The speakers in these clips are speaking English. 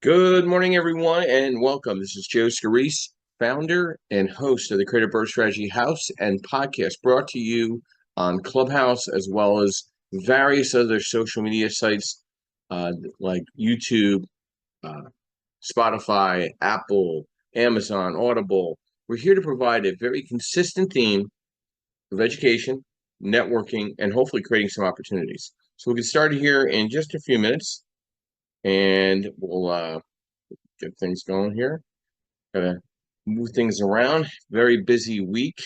Good morning, everyone, and welcome. This is Joe Scarice, founder and host of the Creative Birth Strategy House and podcast, brought to you on Clubhouse as well as various other social media sites like YouTube, uh, Spotify, Apple, Amazon, Audible. We're here to provide a very consistent theme of education, networking, and hopefully creating some opportunities. So we'll get started here in just a few minutes, and we'll get things going here. Gotta move things around. Very busy week,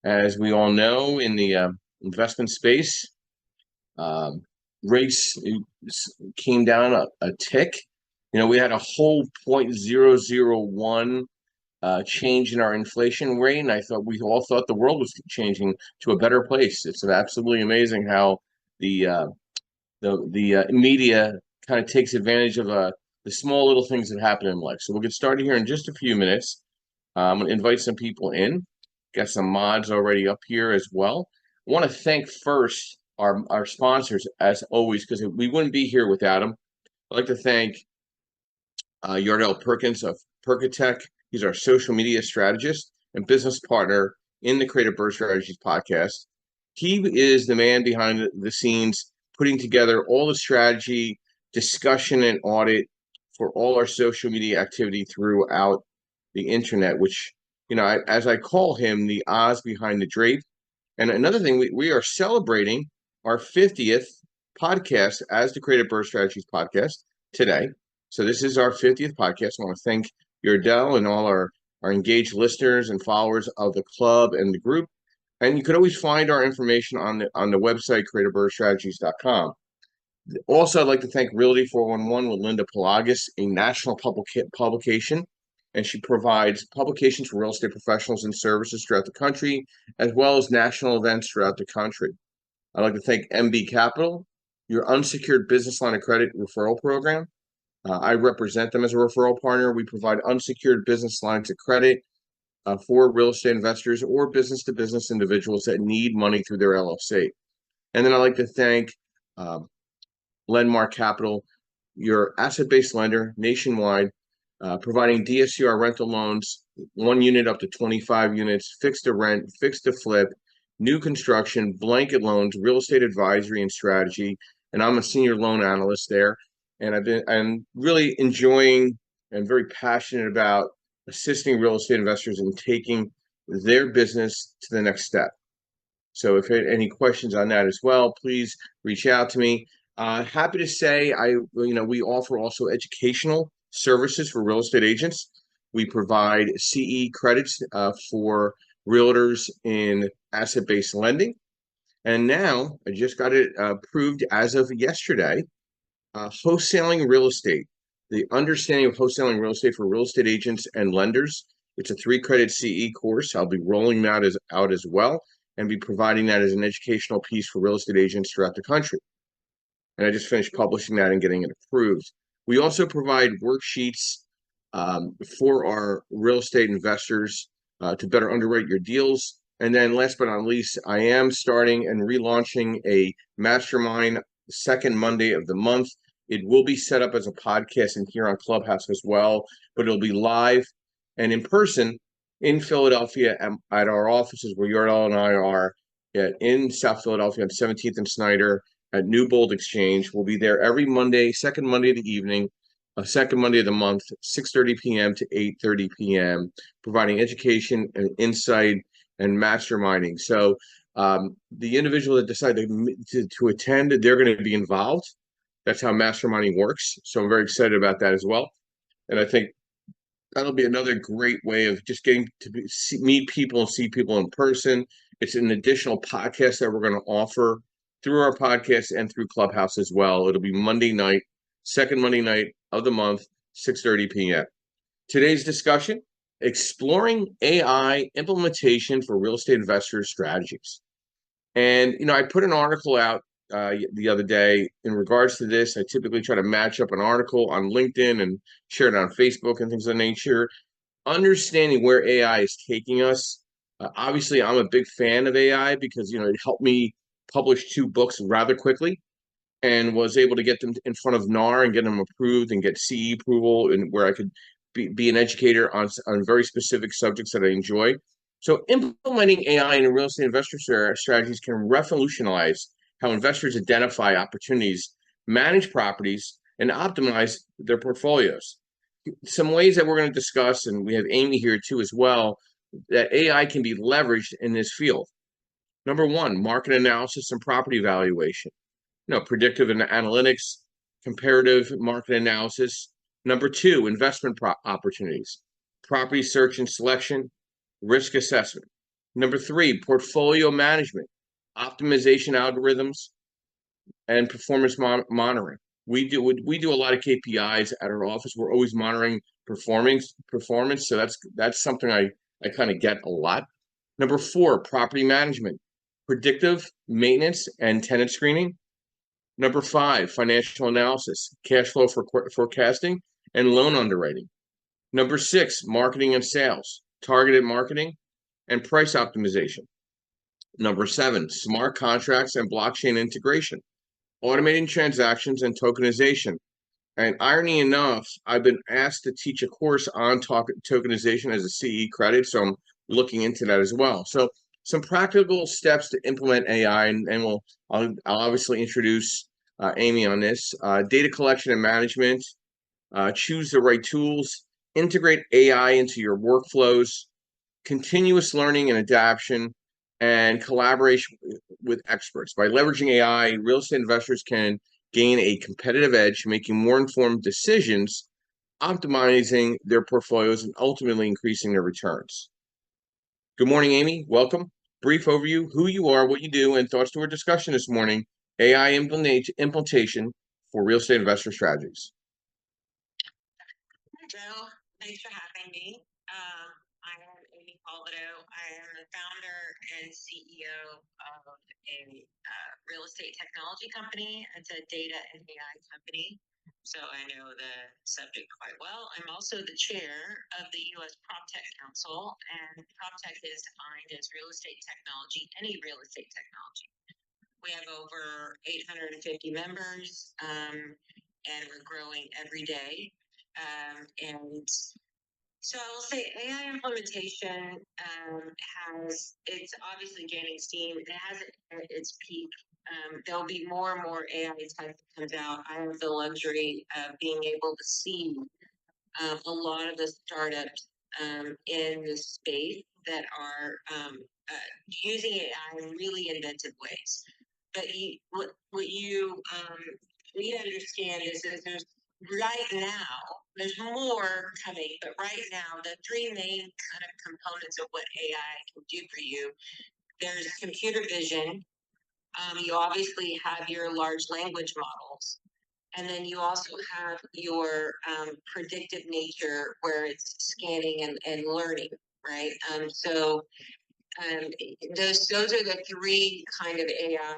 as we all know, in the investment space. Um, Rates came down a tick. We had a whole 0.001 change in our inflation rate, and we all thought the world was changing to a better place. It's absolutely amazing how the media kind of takes advantage of the small little things that happen in life. So we'll get started here in just a few minutes. I'm going to invite some people in. Got some mods already up here as well. I want to thank first our sponsors, as always, because we wouldn't be here without them. I'd like to thank Yardell Perkins of Perkatech. He's our social media strategist and business partner in the Creative Birth Strategies podcast. He is the man behind the scenes, putting together all the strategy, discussion, and audit for all our social media activity throughout the internet, which, as I call him, the Oz behind the drape. And another thing, we are celebrating our 50th podcast as the Creative Birth Strategies podcast today. So this is our 50th podcast. I want to thank Yardell and all our engaged listeners and followers of the club and the group. And you could always find our information on the website, creativebirthstrategies.com. Also, I'd like to thank Realty 411 with Linda Pelagas, a national publication, and she provides publications for real estate professionals and services throughout the country, as well as national events throughout the country. I'd like to thank MB Capital, your unsecured business line of credit referral program. I represent them as a referral partner. We provide unsecured business lines of credit for real estate investors or business-to-business individuals that need money through their LLC. And then I'd like to thank Lendmark Capital, your asset-based lender nationwide, providing DSCR rental loans, 1 unit up to 25 units, fixed to rent, fixed to flip, new construction, blanket loans, real estate advisory and strategy. And I'm a senior loan analyst there. And I'm really enjoying and very passionate about assisting real estate investors in taking their business to the next step. So if you have any questions on that as well, please reach out to me. Happy to say we offer also educational services for real estate agents. We provide CE credits for realtors in asset-based lending. And now I just got it approved as of yesterday, wholesaling real estate, the understanding of wholesaling real estate for real estate agents and lenders. It's a 3-credit CE course. I'll be rolling that out as well and be providing that as an educational piece for real estate agents throughout the country. And I just finished publishing that and getting it approved. We also provide worksheets for our real estate investors to better underwrite your deals. And then last but not least, I am starting and relaunching a mastermind second Monday of the month. It will be set up as a podcast and here on Clubhouse as well, but it'll be live and in person in Philadelphia at our offices where Yardell and I are in South Philadelphia on 17th and Snyder at New Bold Exchange. We'll be there every Monday, second Monday of the evening, second Monday of the month, 6:30 p.m. to 8:30 p.m., providing education and insight and masterminding. So the individual that decide to attend, they're going to be involved. That's how masterminding works. So I'm very excited about that as well. And I think that'll be another great way of just getting to meet people and see people in person. It's an additional podcast that we're going to offer through our podcast and through Clubhouse as well. It'll be Monday night, second Monday night of the month, 6:30 p.m. Today's discussion, exploring AI implementation for real estate investors strategies. And, I put an article out the other day in regards to this. I typically try to match up an article on LinkedIn and share it on Facebook and things of that nature. Understanding where AI is taking us. Obviously, I'm a big fan of AI because, it helped me publish 2 books rather quickly. and was able to get them in front of NAR and get them approved and get CE approval, and where I could be an educator on very specific subjects that I enjoy. So implementing AI in real estate investor strategies can revolutionize how investors identify opportunities, manage properties, and optimize their portfolios. Some ways that we're going to discuss, and we have Amy here too as well, that AI can be leveraged in this field. Number one, market analysis and property valuation. Predictive analytics, comparative market analysis. Number two, investment opportunities, property search and selection, risk assessment. Number three, portfolio management, optimization algorithms, and performance monitoring. We do a lot of KPIs at our office. We're always monitoring performance. So that's something I kind of get a lot. Number four, property management, predictive maintenance and tenant screening. Number five, financial analysis, cash flow forecasting, and loan underwriting. Number six, marketing and sales, targeted marketing, and price optimization. Number seven, smart contracts and blockchain integration, automating transactions and tokenization. And irony enough, I've been asked to teach a course on tokenization as a CE credit, so I'm looking into that as well. So some practical steps to implement AI, and I'll obviously introduce Amy on this. Data collection and management, choose the right tools, integrate AI into your workflows, continuous learning and adaptation, and collaboration with experts. By leveraging AI, real estate investors can gain a competitive edge, making more informed decisions, optimizing their portfolios, and ultimately increasing their returns. Good morning, Amy. Welcome. Brief overview, who you are, what you do, and thoughts to our discussion this morning, AI implementation for real estate investor strategies. Hi, Joe. Thanks for having me. I am Amy Calvado. I am the founder and CEO of a real estate technology company. It's a data and AI company, so I know the subject quite well. I'm also the chair of the U.S. PropTech Council, and PropTech is defined as real estate technology, any real estate technology. We have over 850 members, and we're growing every day. And so I will say AI implementation it's obviously gaining steam. It hasn't at its peak. There'll be more and more AI tech that comes out. I have the luxury of being able to see a lot of the startups in this space that are using AI in really inventive ways. But what you need to understand is that there's more coming, but right now, the three main kind of components of what AI can do for you, there's computer vision. You obviously have your large language models, and then you also have your predictive nature, where it's scanning and learning, right? Those are the three kind of AI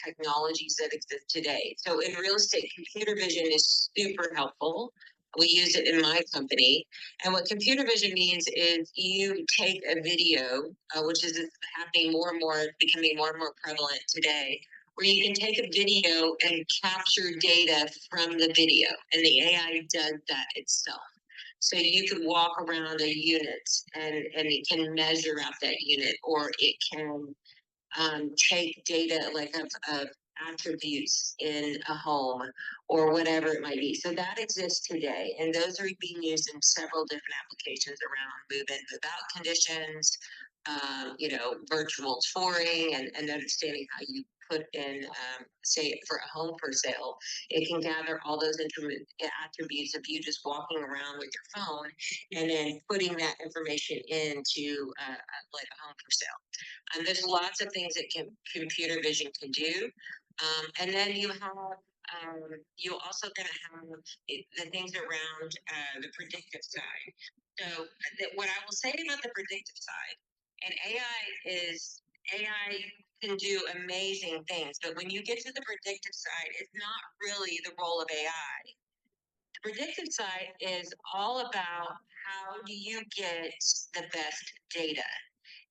technologies that exist today. So in real estate, computer vision is super helpful. We use it in my company. And what computer vision means is you take a video, which is happening more and more, becoming more and more prevalent today, where you can take a video and capture data from the video, and the AI does that itself. So you could walk around a unit and it can measure out that unit, or it can take data like of attributes in a home or whatever it might be. So that exists today, and those are being used in several different applications around move-in, move-out conditions, virtual touring, and understanding how you put in, say, for a home for sale. It can gather all those attributes of you just walking around with your phone and then putting that information into like a home for sale. And there's lots of things that computer vision can do. And then you also going to have the things around the predictive side. So what I will say about the predictive side, and AI can do amazing things, but when you get to the predictive side, it's not really the role of AI. The predictive side is all about how do you get the best data.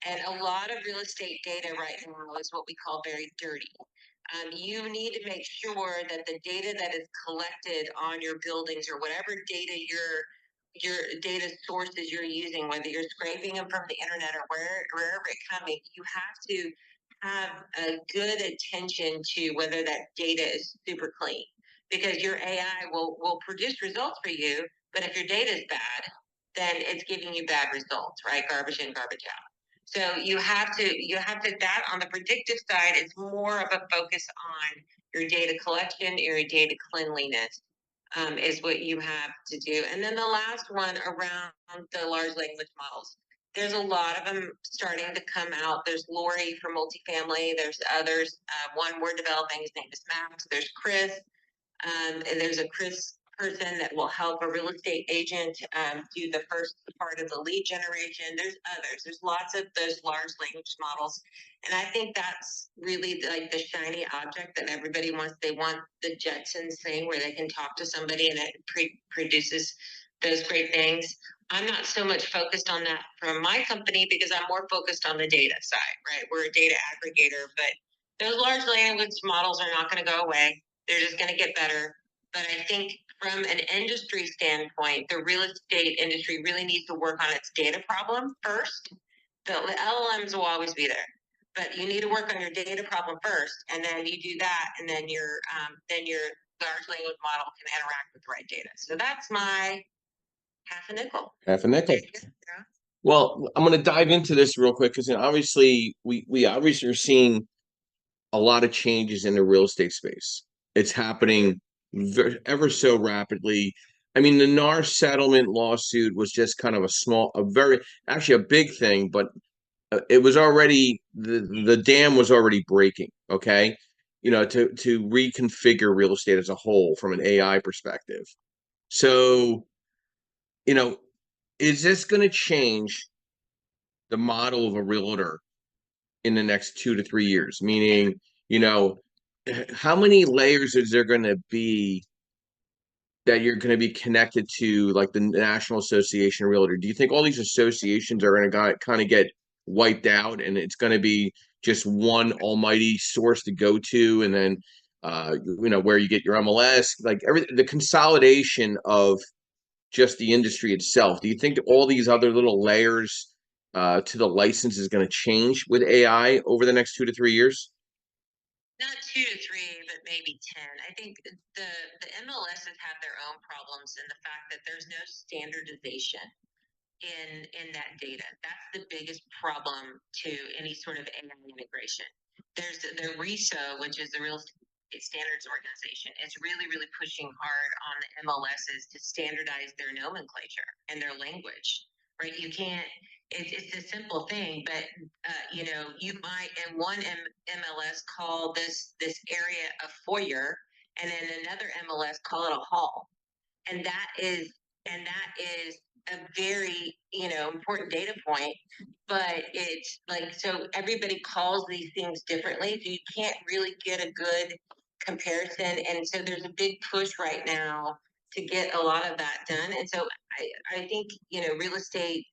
And a lot of real estate data right now is what we call very dirty. You need to make sure that the data that is collected on your buildings or whatever data your data sources you're using, whether you're scraping them from the internet or wherever it's coming, you have to have a good attention to whether that data is super clean, because your AI will produce results for you, but if your data is bad, then it's giving you bad results, right? Garbage in, garbage out. So you have to that on the predictive side, it's more of a focus on your data collection, your data cleanliness, is what you have to do. And then the last one around the large language models. There's a lot of them starting to come out. There's Lori for multifamily. There's others. One we're developing, his name is Max. There's Chris. And there's a Chris person that will help a real estate agent do the first part of the lead generation. There's others. There's lots of those large language models. And I think that's really like the shiny object that everybody wants. They want the Jetsons thing where they can talk to somebody and it produces those great things. I'm not so much focused on that from my company because I'm more focused on the data side, right? We're a data aggregator, but those large language models are not going to go away. They're just going to get better. But I think from an industry standpoint, the real estate industry really needs to work on its data problem first. The LLMs will always be there, but you need to work on your data problem first, and then you do that, and then your large language model can interact with the right data. So that's my half a nickel. Half a nickel. Well, I'm going to dive into this real quick because obviously we obviously are seeing a lot of changes in the real estate space. It's happening ever so rapidly. I mean, the NAR settlement lawsuit was just kind of actually a big thing, but it was already the dam was already breaking. Okay, to reconfigure real estate as a whole from an AI perspective. So, is this going to change the model of a realtor in the next 2 to 3 years? Meaning, how many layers is there going to be that you're going to be connected to, like the National Association of Realtor? Do you think all these associations are going to kind of get wiped out and it's going to be just one almighty source to go to, and then where you get your MLS, like the consolidation of just the industry itself? Do you think all these other little layers to the license is going to change with AI over the next 2 to 3 years? Not 2 to 3, but maybe 10. I think the MLSs have their own problems in the fact that there's no standardization in that data. That's the biggest problem to any sort of AI integration. There's the RESO, which is the Real Estate Standards Organization. It's really, really pushing hard on the MLSs to standardize their nomenclature and their language, right? You can't. It's a simple thing, but you might in one MLS call this area a foyer, and then another MLS call it a hall, and that is a very important data point, but it's like, so everybody calls these things differently, so you can't really get a good comparison. And so there's a big push right now to get a lot of that done. And so I think real estate,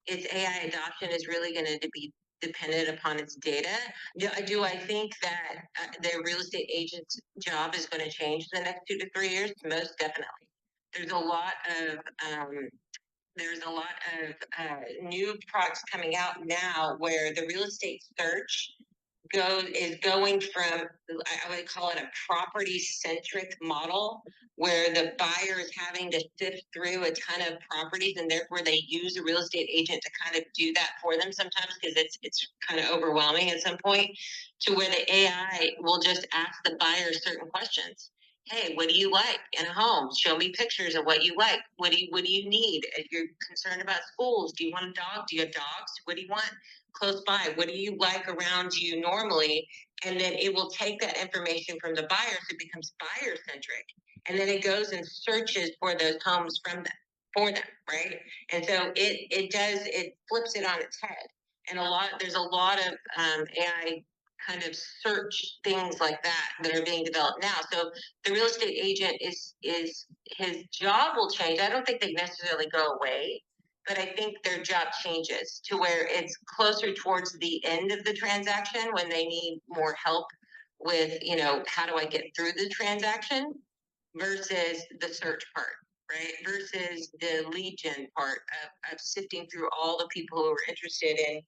its AI adoption is really going to be dependent upon its data. Do I think that the real estate agent's job is going to change in the next 2 to 3 years? Most definitely. There's a lot of new products coming out now where the real estate search is going from, I would call it a property centric model, where the buyer is having to sift through a ton of properties, and therefore they use a real estate agent to kind of do that for them sometimes, because it's kind of overwhelming at some point, to where the AI will just ask the buyer certain questions. Hey, what do you like in a home? Show me pictures of what you like. What do you need? If you're concerned about schools, do you want a dog? Do you have dogs? What do you want close by? What do you like around you normally? And then it will take that information from the buyer, so it becomes buyer centric. And then it goes and searches for those homes for them, right? And so it flips it on its head. And there's a lot of AI kind of search things like that are being developed now. So the real estate agent is his job will change. I don't think they necessarily go away, but I think their job changes to where it's closer towards the end of the transaction when they need more help with, how do I get through the transaction versus the search part, right? Versus the lead gen part of sifting through all the people who are interested in,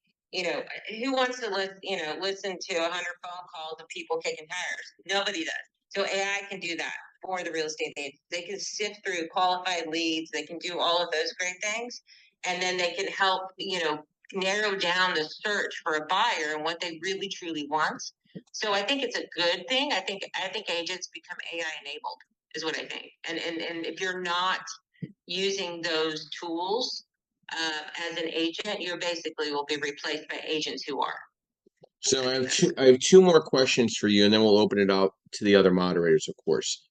who wants to listen to 100 phone calls of people kicking tires? Nobody does. So AI can do that for the real estate agents. They can sift through qualified leads. They can do all of those great things. And then they can help, narrow down the search for a buyer and what they really truly want. So I think it's a good thing. I think agents become AI enabled is what I think. And if you're not using those tools as an agent, you basically will be replaced by agents who are. So I have two more questions for you, and then we'll open it up to the other moderators, of course.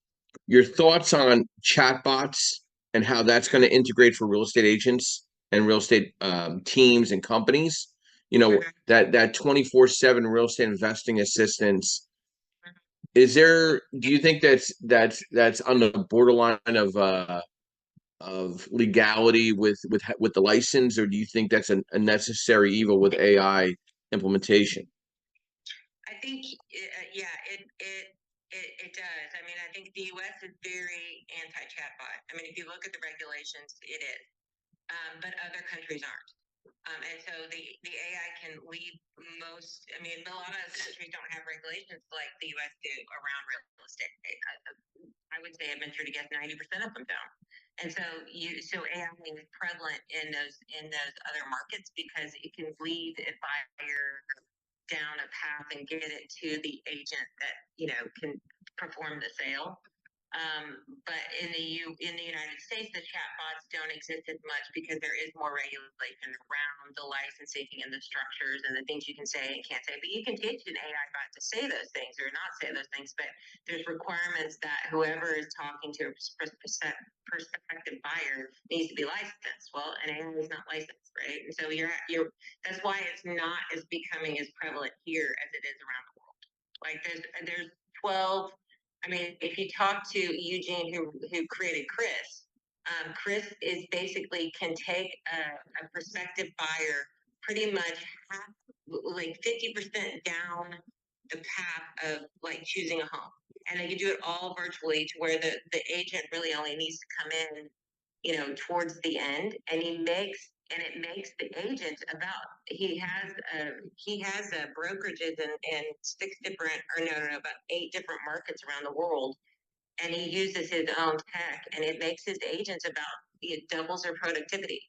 Your thoughts on chatbots and how that's going to integrate for real estate agents and real estate teams and companies. That 24/7 real estate investing assistance. Do you think that's on the borderline of legality with the license, or do you think that's a necessary evil with AI implementation? I think, yeah, it does. I mean, I think the U.S. is very anti-chatbot. I mean, if you look at the regulations, it is, but other countries aren't. And so the AI can lead most. I mean, a lot of countries don't have regulations like the U.S. do around real estate. I would say I venture to guess 90% of them don't. And so AI is prevalent in those other markets because it can lead a buyer down a path and get it to the agent that can perform the sale. But in the United States, the chatbots don't exist as much because there is more regulation around the licensing and the structures and the things you can say and can't say. But you can teach an AI bot to say those things or not say those things. But there's requirements that whoever is talking to a prospective buyer needs to be licensed. Well, an AI is not licensed, right? And so that's why it's not as becoming as prevalent here as it is around the world. Like there's 12. I mean, if you talk to Eugene, who created Chris, Chris is basically can take a prospective buyer pretty much like 50% down the path of like choosing a home, and they can do it all virtually to where the agent really only needs to come in, towards the end, and it makes the agent he has brokerages in about 8 different markets around the world, and he uses his own tech, and it makes his agents it doubles their productivity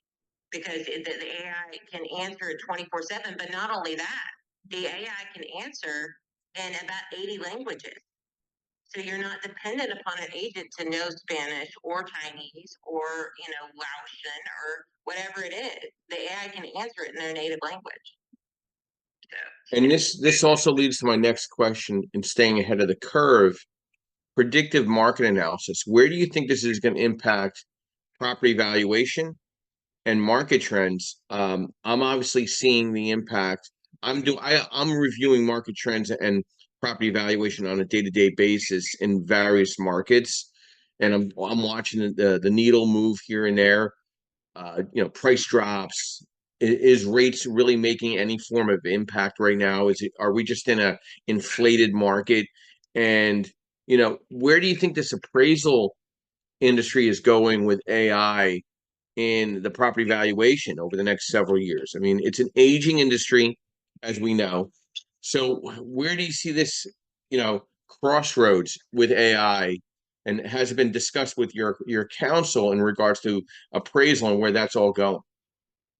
because the AI can answer 24/7. But not only that, the AI can answer in about 80 languages. So you're not dependent upon an agent to know Spanish or Chinese or, Laotian or whatever it is. The AI can answer it in their native language. So. And this also leads to my next question in staying ahead of the curve. Predictive market analysis. Where do you think this is going to impact property valuation and market trends? I'm obviously seeing the impact. I'm reviewing market trends and property valuation on a day-to-day basis in various markets, and I'm watching the needle move here and there. Price drops. Is rates really making any form of impact right now? Are we just in a inflated market? And where do you think this appraisal industry is going with AI in the property valuation over the next several years? I mean, it's an aging industry, as we know. So where do you see this, crossroads with AI? And has it been discussed with your counsel in regards to appraisal and where that's all going?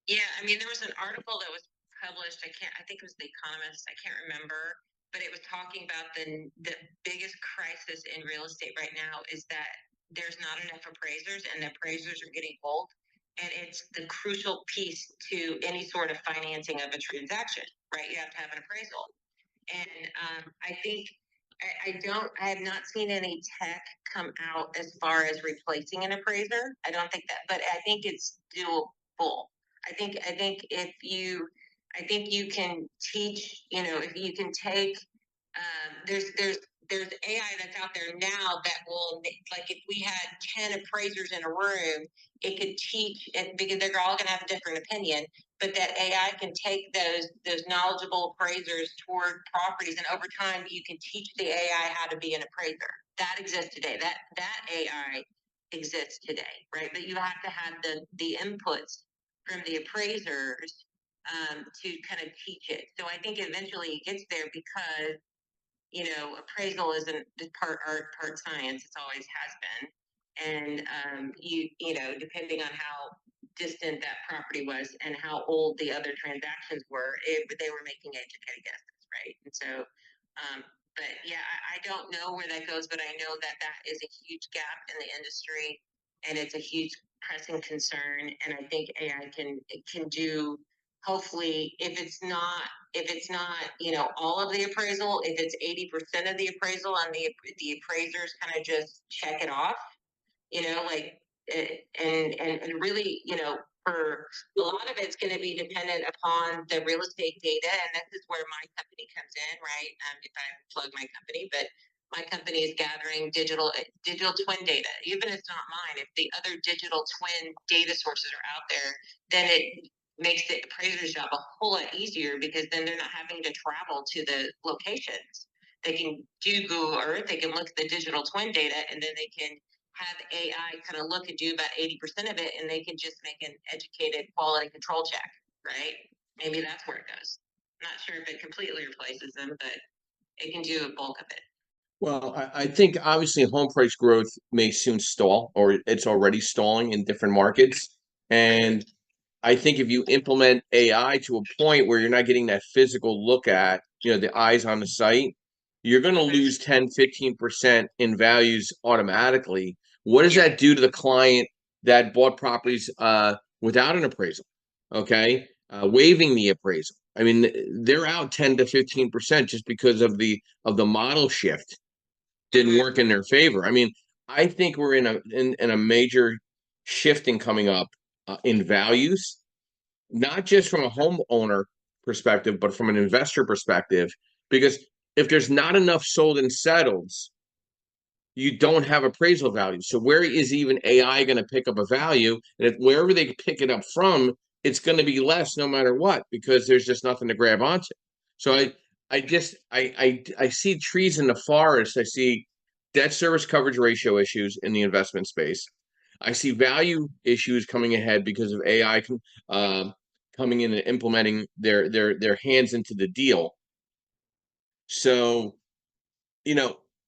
Yeah, I mean, there was an article that was published. I think it was The Economist. I can't remember, but it was talking about the biggest crisis in real estate right now is that there's not enough appraisers, and the appraisers are getting old, and it's the crucial piece to any sort of financing of a transaction, right? You have to have an appraisal, and I think I have not seen any tech come out as far as replacing an appraiser. I don't think that, but I think it's doable. I think you can teach, if you can take, there's there's AI that's out there now that will, like, if we had 10 appraisers in a room, it could teach it because they're all going to have a different opinion. But that AI can take those knowledgeable appraisers toward properties, and over time, you can teach the AI how to be an appraiser. That exists today. That AI exists today, right? But you have to have the inputs from the appraisers to kind of teach it. So I think eventually it gets there because appraisal isn't part art, part science. It's always has been. And depending on how distant that property was and how old the other transactions were, they were making educated guesses, right? And so, but yeah, I don't know where that goes, but I know that that is a huge gap in the industry, and it's a huge pressing concern. And I think AI can do, hopefully, if it's not all of the appraisal, if it's 80% of the appraisal, and the appraisers kind of just check it off, like and really, for a lot of it's going to be dependent upon the real estate data, and this is where my company comes in, right? If I plug my company, but my company is gathering digital twin data. Even if it's not mine, if the other digital twin data sources are out there, then it makes the appraiser's job a whole lot easier, because then they're not having to travel to the locations. They can do Google Earth, they can look at the digital twin data, and then they can have AI kind of look and do about 80% of it, and they can just make an educated quality control check, right? Maybe that's where it goes. I'm not sure if it completely replaces them, but it can do a bulk of it. Well, I think obviously home price growth may soon stall, or it's already stalling in different markets. And I think if you implement AI to a point where you're not getting that physical look at, the eyes on the site, you're going to lose 10, 15% in values automatically. What does that do to the client that bought properties without an appraisal? Okay. Waiving the appraisal. I mean, they're out 10 to 15% just because of the model shift didn't work in their favor. I mean, I think we're in a major shifting coming up in values, not just from a homeowner perspective, but from an investor perspective. Because if there's not enough sold and settles, you don't have appraisal value. So where is even AI going to pick up a value? And if wherever they pick it up from, it's going to be less no matter what, because there's just nothing to grab onto. So I see trees in the forest. I see debt service coverage ratio issues in the investment space. I see value issues coming ahead because of AI coming in and implementing their hands into the deal. So,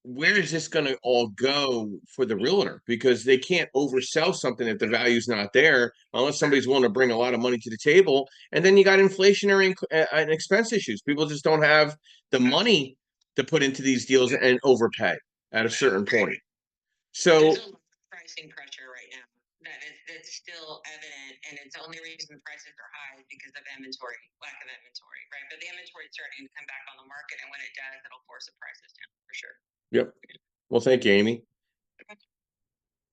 where is this going to all go for the realtor? Because they can't oversell something if the value's not there, unless somebody's willing to bring a lot of money to the table. And then you got inflationary and expense issues. People just don't have the money to put into these deals and overpay at a certain point. So There's a lot of pricing pressure right now that's still evident, and it's the only reason prices are high is because of lack of inventory, right? But the inventory is starting to come back on the market, and when it does, it'll force the prices down for sure. Yep. Well, thank you, Amy.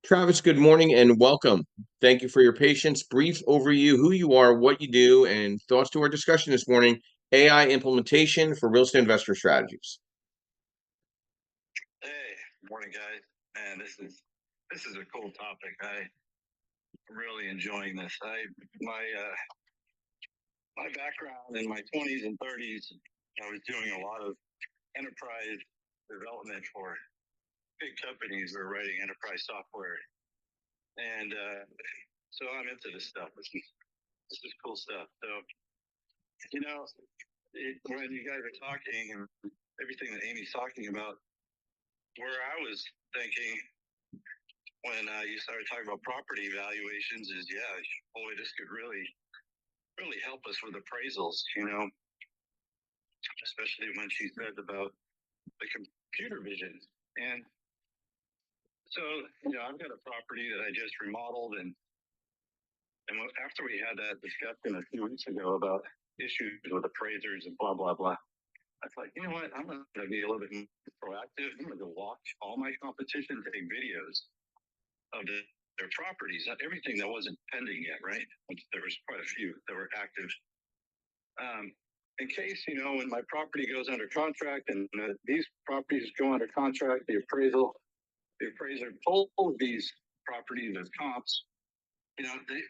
Travis, good morning and welcome. Thank you for your patience. Brief overview, who you are, what you do, and thoughts to our discussion this morning, AI implementation for real estate investor strategies. Hey, good morning, guys. Man, this is a cool topic. I'm really enjoying this. My background in my 20s and 30s, I was doing a lot of enterprise development for big companies that were writing enterprise software, and so I'm into this stuff. This is cool stuff. So, when you guys are talking and everything that Amy's talking about, where I was thinking when you started talking about property valuations is, yeah, boy, this could really help us with appraisals, especially when she said about the computer vision. And so, I've got a property that I just remodeled, and after we had that discussion a few weeks ago about issues with appraisers and blah, blah, blah, I thought, you know what, I'm going to be a little bit proactive. I'm going to go watch all my competition, take videos of their properties, not everything that wasn't pending yet, right? There was quite a few that were active. in case, you know, when my property goes under contract and these properties go under contract, the appraiser pulls these properties as comps. You know, they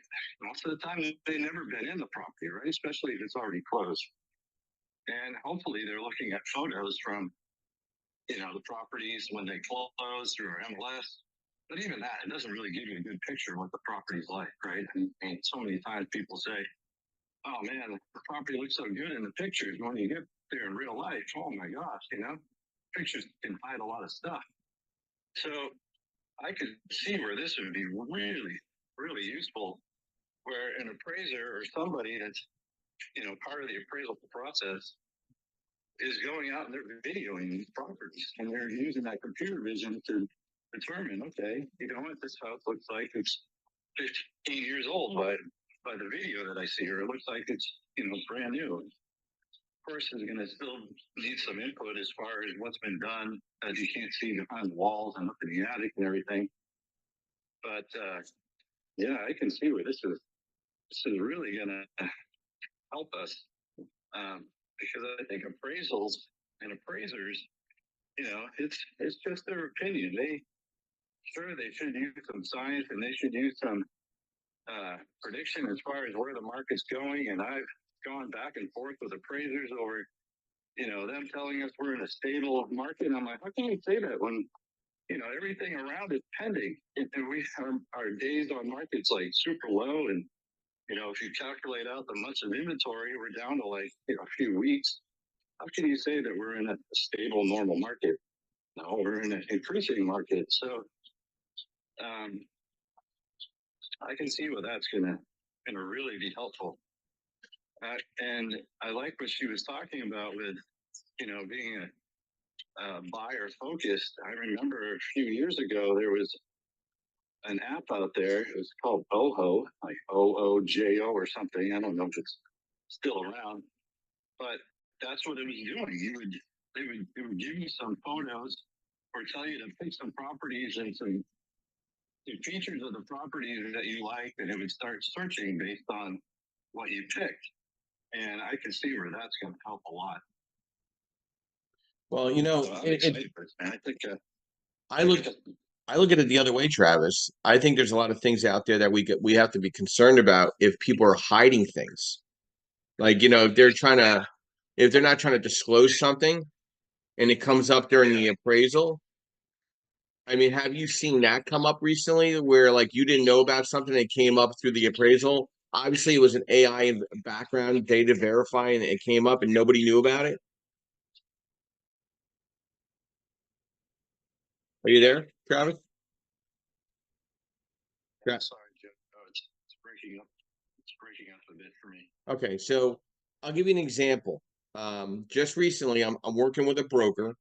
most of the time they've never been in the property, right? Especially if it's already closed. And hopefully they're looking at photos from, you know, the properties when they close through our MLS. But even that, it doesn't really give you a good picture of what the property's like, right? And so many times people say, oh man, the property looks so good in the pictures. When you get there in real life, oh my gosh, you know, pictures can hide a lot of stuff. So I could see where this would be really, really useful, where an appraiser or somebody that's, you know, part of the appraisal process is going out and they're videoing these properties and they're using that computer vision to determine, okay, you know what this house looks like. It's 15 years old by the video that I see here. It looks like it's, you know, brand new. Of course, is going to still need some input as far as what's been done, as you can't see behind the walls and up in the attic and everything. But yeah, I can see where this is really going to help us, because I think appraisals and appraisers, you know, it's just their opinion. They should use some science and they should use some prediction as far as where the market's going. And I've gone back and forth with appraisers over, you know, them telling us we're in a stable market. And I'm like, how can you say that when, you know, everything around is pending and we our days on market's like super low? And, you know, if you calculate out the months of inventory, we're down to like, you know, a few weeks. How can you say that we're in a stable, normal market? No, we're in an increasing market. So I can see where that's gonna really be helpful. And I like what she was talking about with, you know, being a buyer focused. I remember a few years ago there was an app out there. It was called Boho, like OOJO or something. I don't know if it's still around, but that's what it was doing. It would give you some photos or tell you to pick some properties and some features of the property that you like, and it would start searching based on what you picked. And I can see where that's going to help a lot. Well, you know, So I'm excited for this, man. I think I look at it the other way, Travis. I think there's a lot of things out there that we have to be concerned about if people are hiding things. Like, you know, if they're not trying to disclose something and it comes up during the appraisal. I mean, have you seen that come up recently where like you didn't know about something that came up through the appraisal? Obviously, it was an AI background data verifying and it came up and nobody knew about it. Are you there, Travis? sorry, Joe. Oh, it's breaking up. It's breaking up a bit for me. Okay, so I'll give you an example. Just recently, I'm working with a broker.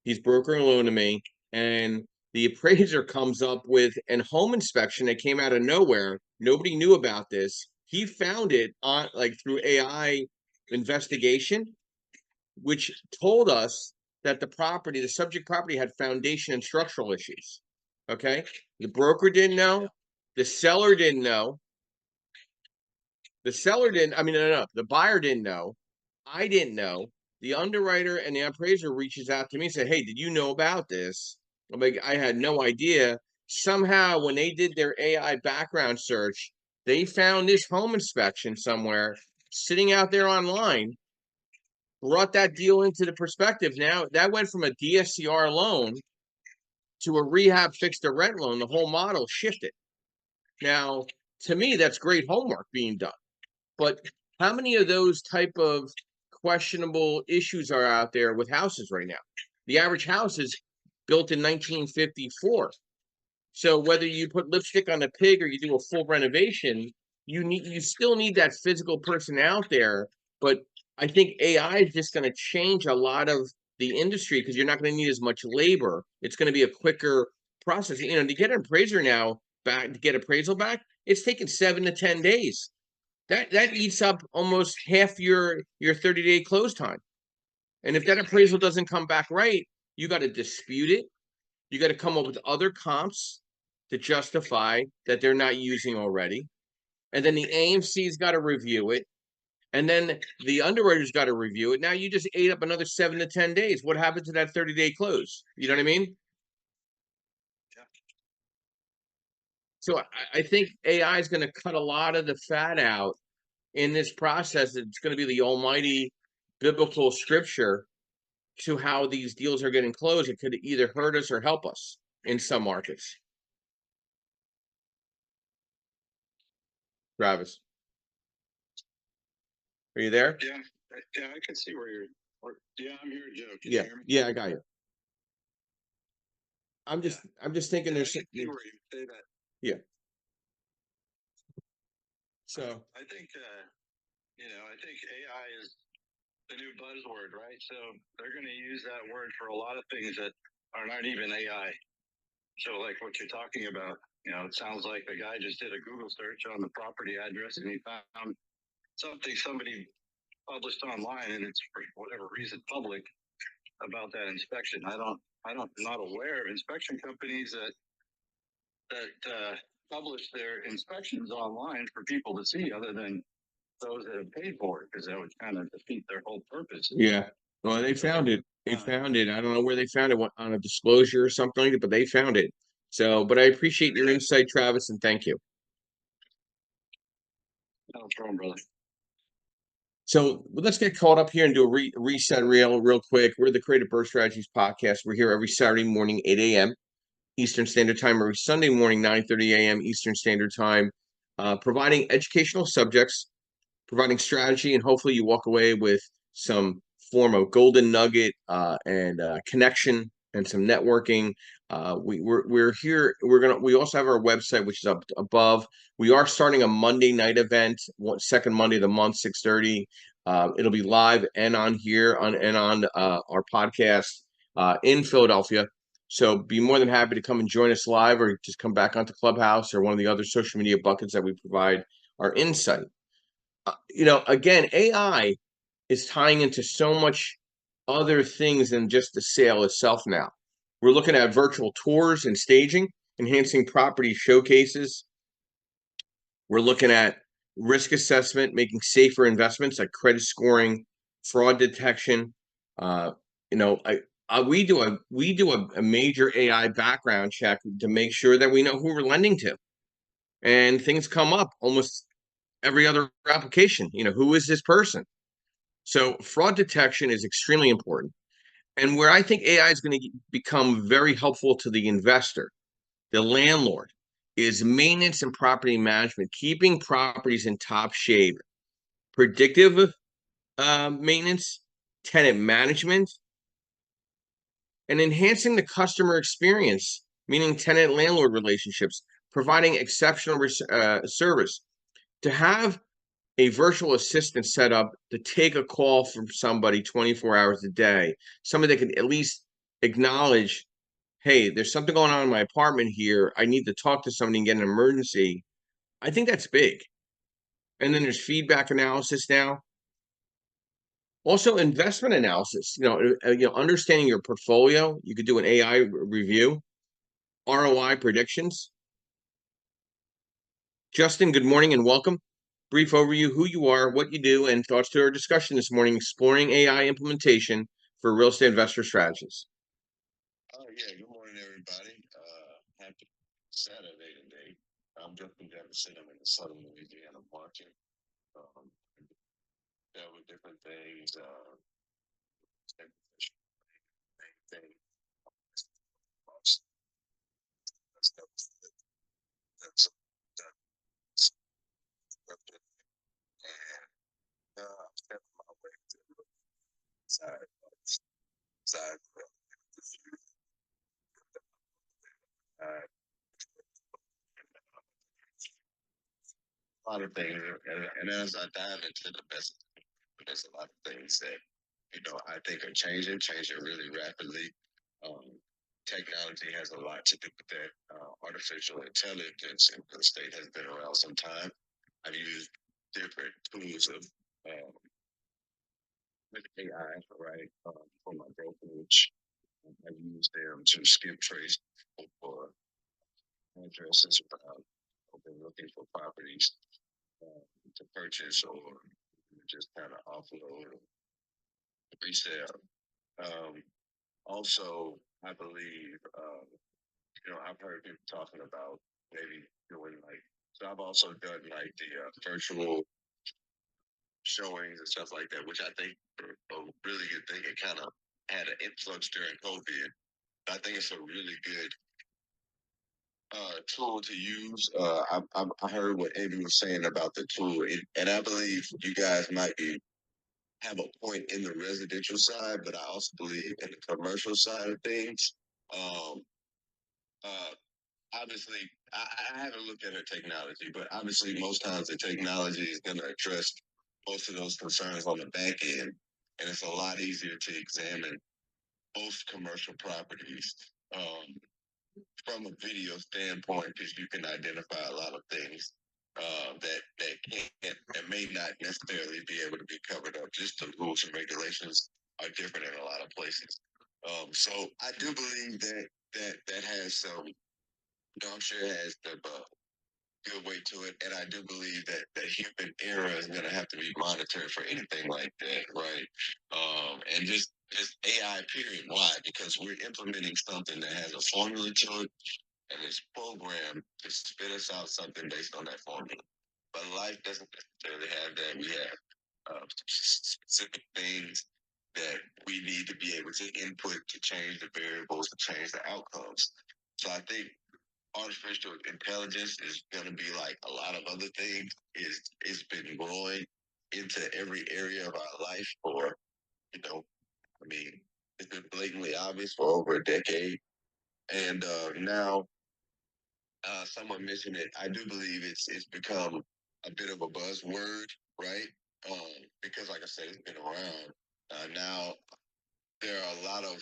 He's brokering a loan to me, and the appraiser comes up with an home inspection that came out of nowhere. Nobody knew about this. He found it on like through AI investigation, which told us that the subject property had foundation and structural issues. Okay, the broker didn't know, the seller didn't know. The seller didn't, I mean, no, the buyer didn't know. I didn't know. The underwriter and the appraiser reaches out to me and said, hey, did you know about this? I'm like, I had no idea. Somehow, when they did their AI background search, they found this home inspection somewhere sitting out there online, brought that deal into the perspective. Now, that went from a DSCR loan to a rehab fixed to rent loan. The whole model shifted. Now, to me, that's great homework being done. But how many of those type of questionable issues are out there with houses right now? The average house is built in 1954. So whether you put lipstick on a pig or you do a full renovation, you still need that physical person out there. But I think AI is just going to change a lot of the industry because you're not going to need as much labor. It's going to be a quicker process. You know, to get an appraiser now back to get appraisal back, it's taken 7 to 10 days. That eats up almost half your 30-day close time. And if that appraisal doesn't come back right, you got to dispute it. You got to come up with other comps to justify that they're not using already. And then the AMC's got to review it. And then the underwriter's got to review it. Now you just ate up another 7 to 10 days. What happens to that 30-day close? You know what I mean? Yeah. So I think AI is going to cut a lot of the fat out in this process. It's going to be the almighty biblical scripture to how these deals are getting closed. It could either hurt us or help us in some markets. Travis, are you there? Yeah, yeah, I can see where you're. Yeah, I'm here, Joe. Can Yeah, you hear me? yeah, I got you. I'm just thinking Yeah, I there's can see where you say that. yeah. So I think I think AI is the new buzzword, right? So they're going to use that word for a lot of things that are not even AI. So like what you're talking about, it sounds like the guy just did a Google search on the property address and he found something somebody published online, and it's for whatever reason public about that inspection. I'm not aware of inspection companies that publish their inspections online for people to see, other than those that have paid for it, because that would kind of defeat their whole purpose. yeah, well, they found it. They found it. I don't know where they found it, on a disclosure or something like that, but they found it. So, but I appreciate your insight, Travis, and thank you. No problem, brother. So let's get caught up here and do a reset real quick. We're the Creative Birth Strategies podcast. We're here every Saturday morning, 8 a.m. Eastern Standard Time, every Sunday morning, 9:30 a.m. Eastern Standard Time, providing educational subjects, providing strategy, and hopefully you walk away with some form of golden nugget and connection and some networking. We're here. We also have our website, which is up above. We are starting a Monday night event, second Monday of the month, 6:30. It'll be live and on here on our podcast in Philadelphia. So be more than happy to come and join us live, or just come back onto Clubhouse or one of the other social media buckets that we provide our insight. Again, AI is tying into so much other things than just the sale itself now. We're looking at virtual tours and staging, enhancing property showcases. We're looking at risk assessment, making safer investments like credit scoring, fraud detection. We do a major AI background check to make sure that we know who we're lending to, and things come up almost every other application. Who is this person? So fraud detection is extremely important. And where I think AI is going to become very helpful to the investor, the landlord, is maintenance and property management, keeping properties in top shape, predictive maintenance, tenant management, and enhancing the customer experience, meaning tenant-landlord relationships, providing exceptional service. To have a virtual assistant set up to take a call from somebody 24 hours a day, somebody that can at least acknowledge, hey, there's something going on in my apartment here. I need to talk to somebody and get an emergency. I think that's big. And then there's feedback analysis now. Also, investment analysis. Understanding your portfolio. You could do an AI review, ROI predictions. Justin, good morning and welcome. Brief overview, who you are, what you do, and thoughts to our discussion this morning, exploring AI implementation for real estate investor strategies. Oh, yeah. Good morning, everybody. Happy Saturday today. I'm Justin Jefferson. I'm in the Southern Louisiana market. Dealt with different things. Step my way to the side. A lot of things, and as I dive into the best, there's a lot of things that I think are changing really rapidly. Technology has a lot to do with that. Artificial intelligence in real estate has been around some time. I've used different tools of with AI, right, for my brokerage. I've used them to skip trace for addresses when I've been looking for properties to purchase or just kind of offload resale. Also, I believe, I've heard people talking about maybe doing like, so I've also done like the virtual showings and stuff like that, which I think are a really good thing. It kind of had an influx during COVID. I think it's a really good tool to use. I heard what Amy was saying about the tool, and I believe you guys might have a point in the residential side, but I also believe in the commercial side of things. Um, uh, Obviously, I haven't looked at her technology, but obviously, most times the technology is going to address most of those concerns on the back end, and it's a lot easier to examine most commercial properties. From a video standpoint, because you can identify a lot of things that can't and may not necessarily be able to be covered up. Just the rules and regulations are different in a lot of places. So I do believe that has some. I'm sure it has the good way to it, and I do believe that the human error is going to have to be monitored for anything like that, right? And just AI period. Why? Because we're implementing something that has a formula to it, and it's programmed to spit us out something based on that formula. But life doesn't necessarily have that. We have specific things that we need to be able to input to change the variables, to change the outcomes. So I think artificial intelligence is going to be like a lot of other things. It's been growing into every area of our life for, I mean, it's been blatantly obvious for over a decade. And now someone mentioned it. I do believe it's become a bit of a buzzword, right? Because, like I said, it's been around. Now there are a lot of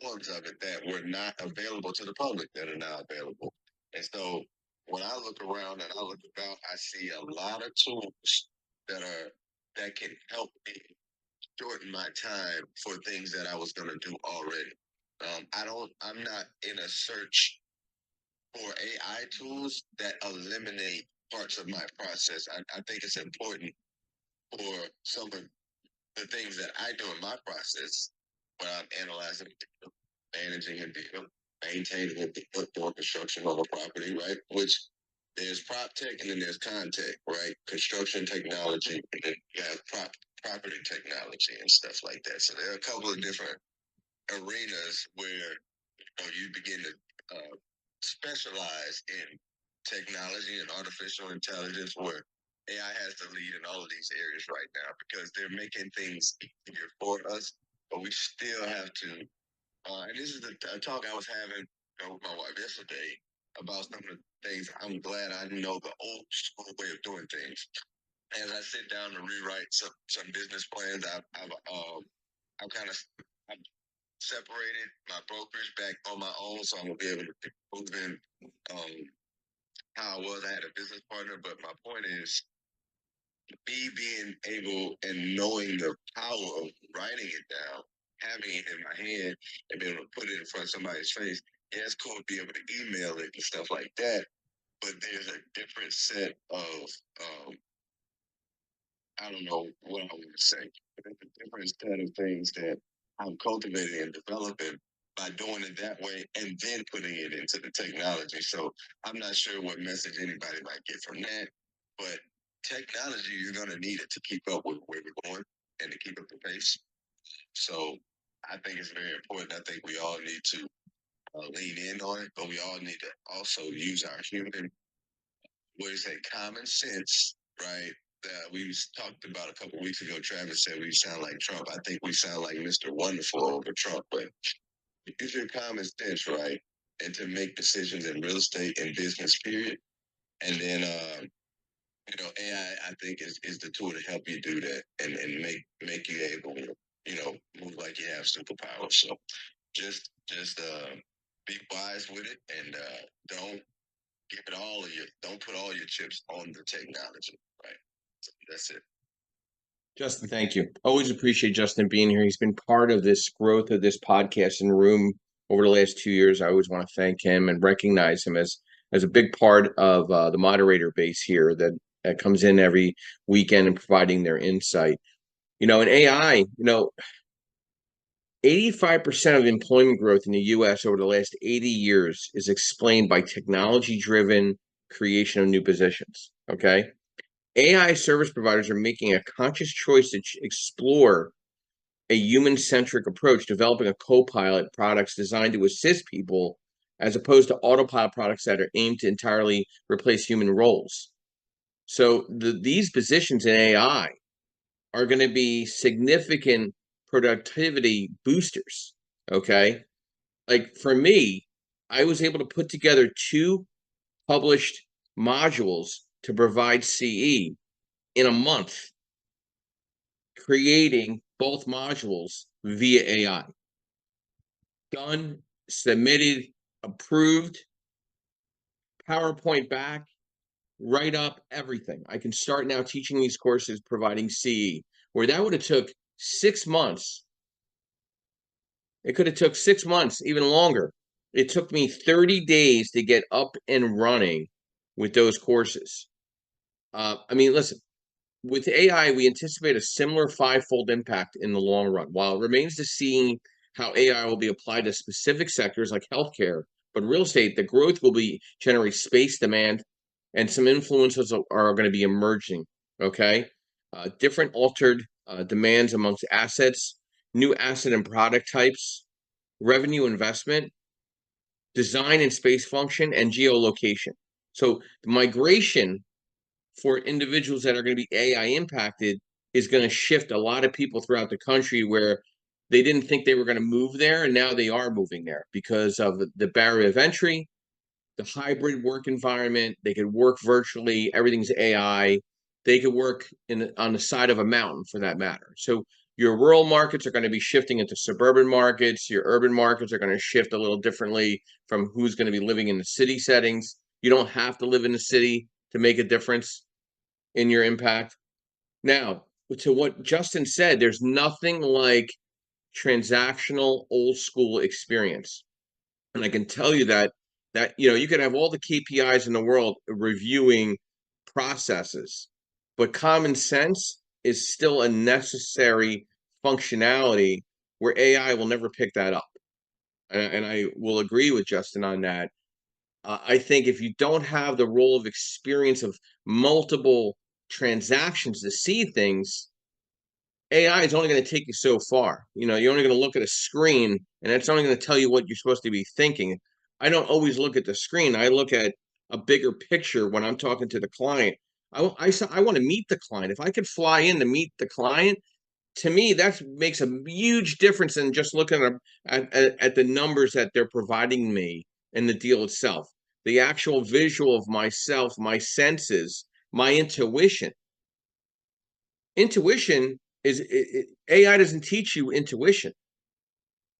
forms of it that were not available to the public that are now available. And so when I look around and I look about, I see a lot of tools that can help me shorten my time for things that I was going to do already. I'm not in a search for AI tools that eliminate parts of my process. I think it's important for some of the things that I do in my process when I'm analyzing managing a deal, maintaining a deal, doing construction on a property, right? Which there's prop tech and then there's con-tech, right? Construction technology, and then you have property technology and stuff like that. So there are a couple of different arenas where you begin to specialize in technology and artificial intelligence, where AI has the lead in all of these areas right now because they're making things easier for us, but we still have to. And this is a talk I was having with my wife yesterday about some of the things. I'm glad I know the old school way of doing things. As I sit down to rewrite some business plans, I've kind of I've separated my brokerage back on my own, so I'm gonna be able to move in how I was. I had a business partner, but my point is me being able and knowing the power of writing it down, having it in my head, and being able to put it in front of somebody's face. Yeah, it's cool to be able to email it and stuff like that, but there's a different set of I don't know what I want to say. But there's a different set of things that I'm cultivating and developing by doing it that way and then putting it into the technology. So I'm not sure what message anybody might get from that, but technology, you're going to need it to keep up with where we're going and to keep up the pace. So I think it's very important. I think we all need to lean in on it, but we all need to also use our human, what is it, common sense, right? That we talked about a couple of weeks ago. Travis said we sound like Trump. I think we sound like Mr. Wonderful over Trump, but use your common sense, right? And to make decisions in real estate and business, period. And then, AI, I think is the tool to help you do that and make you able to, move like you have superpowers. So just be wise with it and don't don't put all your chips on the technology, right? So that's it. Justin, thank you. Always appreciate Justin being here. He's been part of this growth of this podcast and room over the last 2 years. I always want to thank him and recognize him as a big part of the moderator base here that that comes in every weekend and providing their insight. In AI, 85% of employment growth in the US over the last 80 years is explained by technology-driven creation of new positions. Okay. AI service providers are making a conscious choice to explore a human-centric approach, developing a co-pilot products designed to assist people as opposed to autopilot products that are aimed to entirely replace human roles. So these positions in AI are going to be significant productivity boosters. Okay. Like for me, I was able to put together 2 published modules to provide CE in a month, creating both modules via AI. Done, submitted, approved, PowerPoint back, write up, everything. I can start now teaching these courses, providing CE, where that would have took 6 months. It could have took 6 months, even longer. It took me 30 days to get up and running with those courses. Listen, with AI, we anticipate a similar 5-fold impact in the long run. While it remains to see how AI will be applied to specific sectors like healthcare, but real estate, the growth will be generate space demand, and some influences are going to be emerging. Okay, different altered demands amongst assets, new asset and product types, revenue investment, design and space function, and geolocation. So the migration for individuals that are going to be AI impacted is going to shift a lot of people throughout the country where they didn't think they were going to move there, and now they are moving there because of the barrier of entry, the hybrid work environment. They could work virtually. Everything's AI. They could work on the side of a mountain for that matter. So your rural markets are going to be shifting into suburban markets. Your urban markets are going to shift a little differently from who's going to be living in the city settings. You don't have to live in the city to make a difference in your impact. Now, to what Justin said, there's nothing like transactional old school experience. And I can tell you that you could have all the KPIs in the world reviewing processes, but common sense is still a necessary functionality where AI will never pick that up. And I will agree with Justin on that. I think if you don't have the role of experience of multiple transactions to see things, AI is only going to take you so far. You're only going to look at a screen, and it's only going to tell you what you're supposed to be thinking. I don't always look at the screen. I look at a bigger picture when I'm talking to the client. I want to meet the client. If I could fly in to meet the client, to me, that makes a huge difference than just looking at the numbers that they're providing me in the deal itself. The actual visual of myself, my senses, my intuition. Intuition AI doesn't teach you intuition.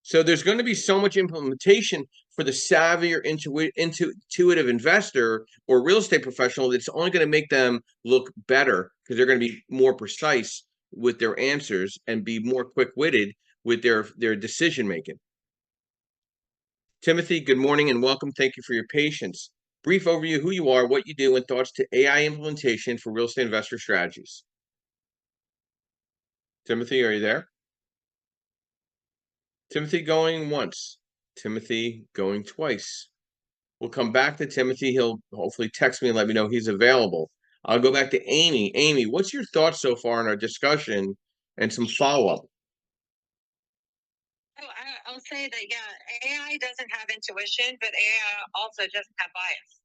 So there's going to be so much implementation for the savvy or intuitive investor or real estate professional that's only going to make them look better because they're going to be more precise with their answers and be more quick-witted with their decision making. Timothy, good morning and welcome. Thank you for your patience. Brief overview of who you are, what you do, and thoughts to AI implementation for real estate investor strategies. Timothy, are you there? Timothy going once. Timothy going twice. We'll come back to Timothy. He'll hopefully text me and let me know he's available. I'll go back to Amy. Amy, what's your thoughts so far in our discussion and some follow-up? Oh, I'll say that, yeah, AI doesn't have intuition, but AI also doesn't have bias.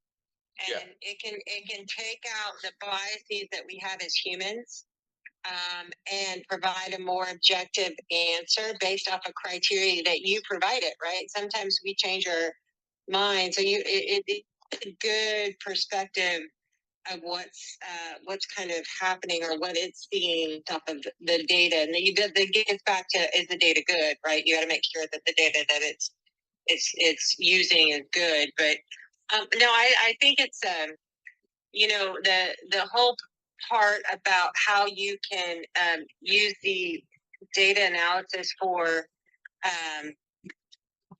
And it can take out the biases that we have as humans, and provide a more objective answer based off of criteria that you provided, right? Sometimes we change our mind. So it's a good perspective of what's kind of happening or what it's seeing off of the data. And that gets back to, is the data good, right? You got to make sure that the data that it's using is good. But no, I think it's the whole part about how you can use the data analysis for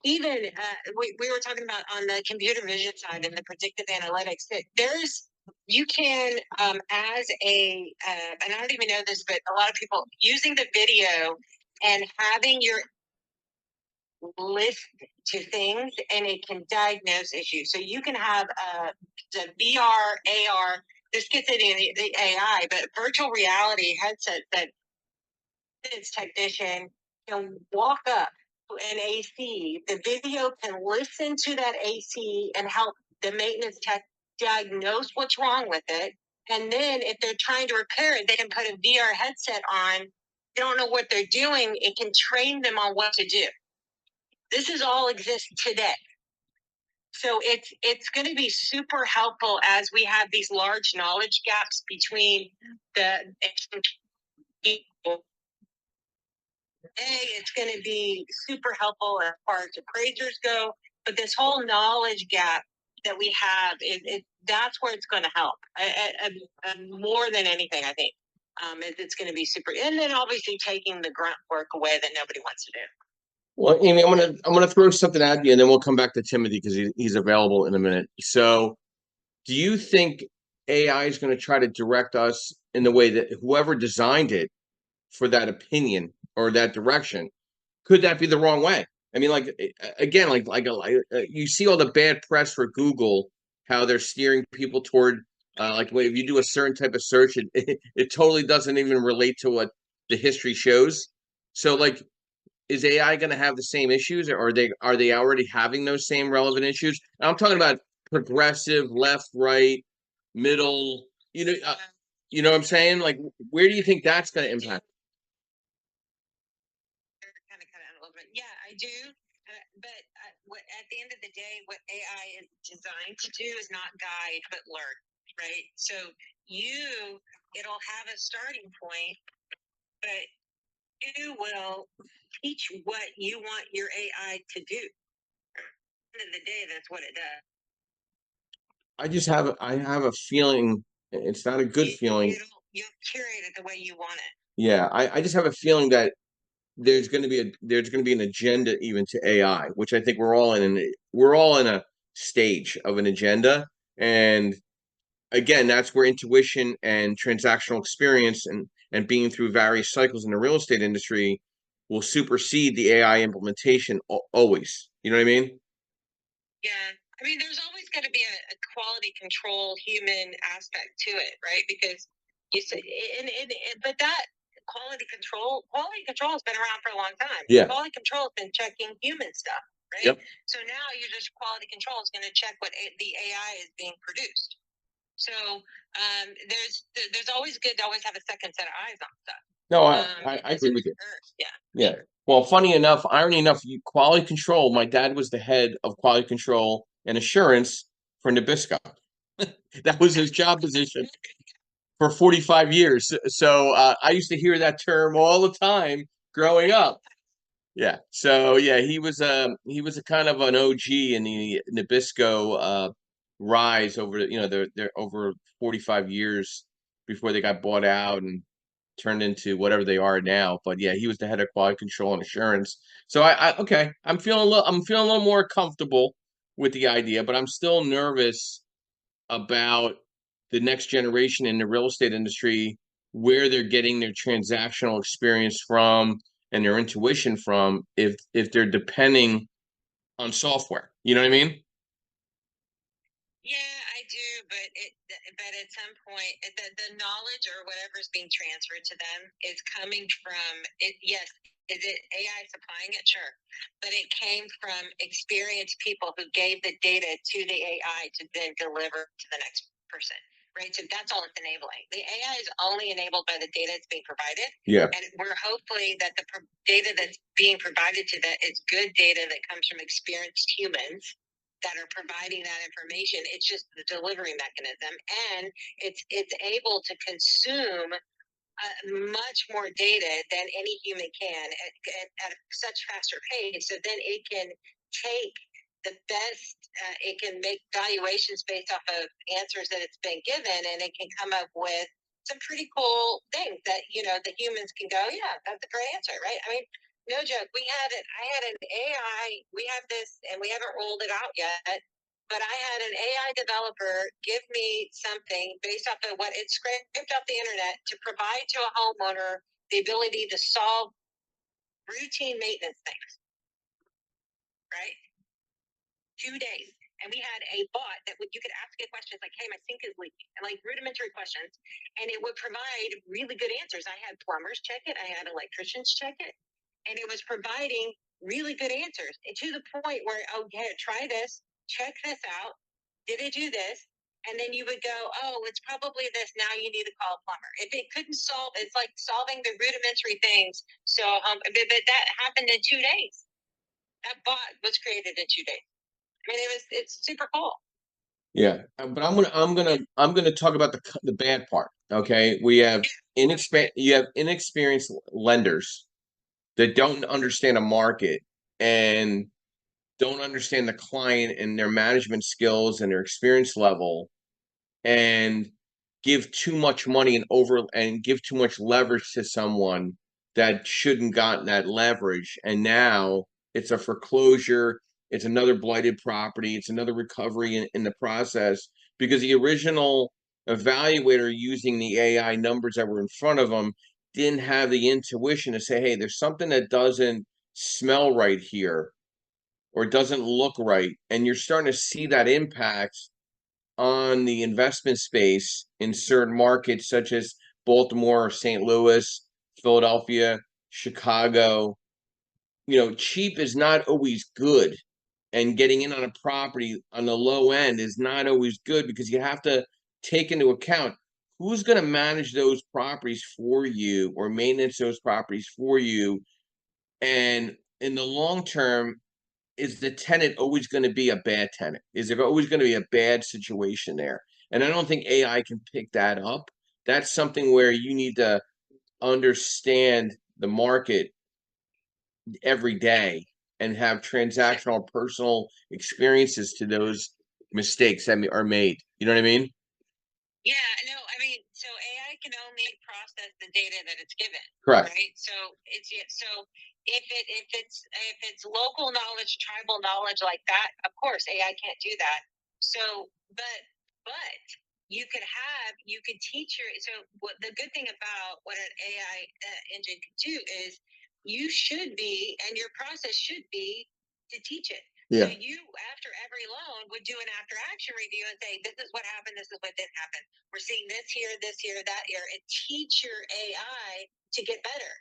even we were talking about on the computer vision side and the predictive analytics that there's you can, as a, and I don't even know this, but a lot of people using the video and having your list to things, and it can diagnose issues. So you can have the VR, AR. This gets it in the AI, but virtual reality headset that its technician can walk up to an AC. The video can listen to that AC and help the maintenance tech diagnose what's wrong with it. And then if they're trying to repair it, they can put a VR headset on. They don't know what they're doing. It can train them on what to do. This is all exists today. So it's going to be super helpful as we have these large knowledge gaps between the people. It's going to be super helpful as far as appraisers go, but this whole knowledge gap that we have that's where it's going to help more than anything. I think it's going to be super, and then obviously taking the grunt work away that nobody wants to do. Well, Amy, I'm gonna throw something at you, and then we'll come back to Timothy because he's available in a minute. So, do you think AI is going to try to direct us in the way that whoever designed it for that opinion or that direction, could that be the wrong way? I mean, like again, you see all the bad press for Google, how they're steering people toward like if you do a certain type of search, it totally doesn't even relate to what the history shows. So, like, is AI going to have the same issues, or are they already having those same relevant issues? And I'm talking about progressive, left, right, middle. You know what I'm saying? Like, where do you think that's going to impact? Kind of cut out a little bit. Yeah, I do. But at the end of the day, what AI is designed to do is not guide, but learn, right? So it'll have a starting point, but you will teach what you want your AI to do. At the end of the day, that's what it does. I have a feeling it's not a good feeling. You'll curate it the way you want it. Yeah, I just have a feeling that there's going to be an agenda even to AI, which I think we're all in a stage of an agenda. And again, that's where intuition and transactional experience and being through various cycles in the real estate industry will supersede the AI implementation always. You know what I mean? Yeah. I mean, there's always going to be a quality control human aspect to it, right? Because you say, but that quality control has been around for a long time. Yeah. Quality control has been checking human stuff, right? Yep. So now quality control is going to check what the AI is being produced. So there's always good to always have a second set of eyes on stuff. No, I agree with you. Yeah. Yeah. Well, irony enough, quality control. My dad was the head of quality control and assurance for Nabisco. That was his job position for 45 years. So I used to hear that term all the time growing up. Yeah. So yeah, he was a kind of an OG in the Nabisco rise over they're over 45 years before they got bought out and turned into whatever they are now. But yeah, he was the head of quality control and assurance. So okay, I'm feeling a little more comfortable with the idea, but I'm still nervous about the next generation in the real estate industry, where they're getting their transactional experience from and their intuition from if they're depending on software. You know what I mean? Yeah, I do, but at some point, the knowledge or whatever is being transferred to them is coming from it. Yes, is it AI supplying it? Sure, but it came from experienced people who gave the data to the AI to then deliver to the next person. Right, so that's all it's enabling. The AI is only enabled by the data that's being provided. Yeah, and we're hopefully that the data that's being provided to that is good data that comes from experienced humans that are providing that information. It's just the delivery mechanism, and it's able to consume much more data than any human can at such faster pace. So then it can take the best. It can make valuations based off of answers that it's been given, and it can come up with some pretty cool things that the humans can go, yeah, that's a great answer, right? I mean, no joke. I had an AI. We have this, and we haven't rolled it out yet. but I had an AI developer give me something based off of what it scraped off the internet to provide to a homeowner the ability to solve routine maintenance things, right? 2 days. And we had a bot that you could ask it questions like, hey, my sink is leaking, and like rudimentary questions. And it would provide really good answers. I had plumbers check it, I had electricians check it, and it was providing really good answers, and to the point where, oh, yeah, try this, check this out. Did it do this? And then you would go, oh, it's probably this. Now you need to call a plumber. If it couldn't solve, it's like solving the rudimentary things. So, but that happened in 2 days. That bot was created in 2 days. I mean, it's super cool. Yeah, but I'm gonna talk about the bad part. Okay, we have you have inexperienced lenders that don't understand a market and don't understand the client and their management skills and their experience level, and give too much money and give too much leverage to someone that shouldn't gotten that leverage, and now it's a foreclosure, it's another blighted property, it's another recovery in the process, because the original evaluator using the AI numbers that were in front of them didn't have the intuition to say, hey, there's something that doesn't smell right here or doesn't look right. And you're starting to see that impact on the investment space in certain markets such as Baltimore, St. Louis, Philadelphia, Chicago. Cheap is not always good, and getting in on a property on the low end is not always good, because you have to take into account who's going to manage those properties for you or maintenance those properties for you. And in the long term, is the tenant always going to be a bad tenant? Is there always going to be a bad situation there? And I don't think AI can pick that up. That's something where you need to understand the market every day and have transactional personal experiences to those mistakes that are made. You know what I mean? Yeah, no, I mean, so AI can only process the data that it's given. Correct. Right. So if it's local knowledge, tribal knowledge like that, of course AI can't do that. So, but you could teach what the good thing about what an AI engine can do is you should be, and your process should be, to teach it. Yeah. So you, after every loan, would do an after action review and say, this is what happened, this is what didn't happen. We're seeing this here, that here, and teach your AI to get better,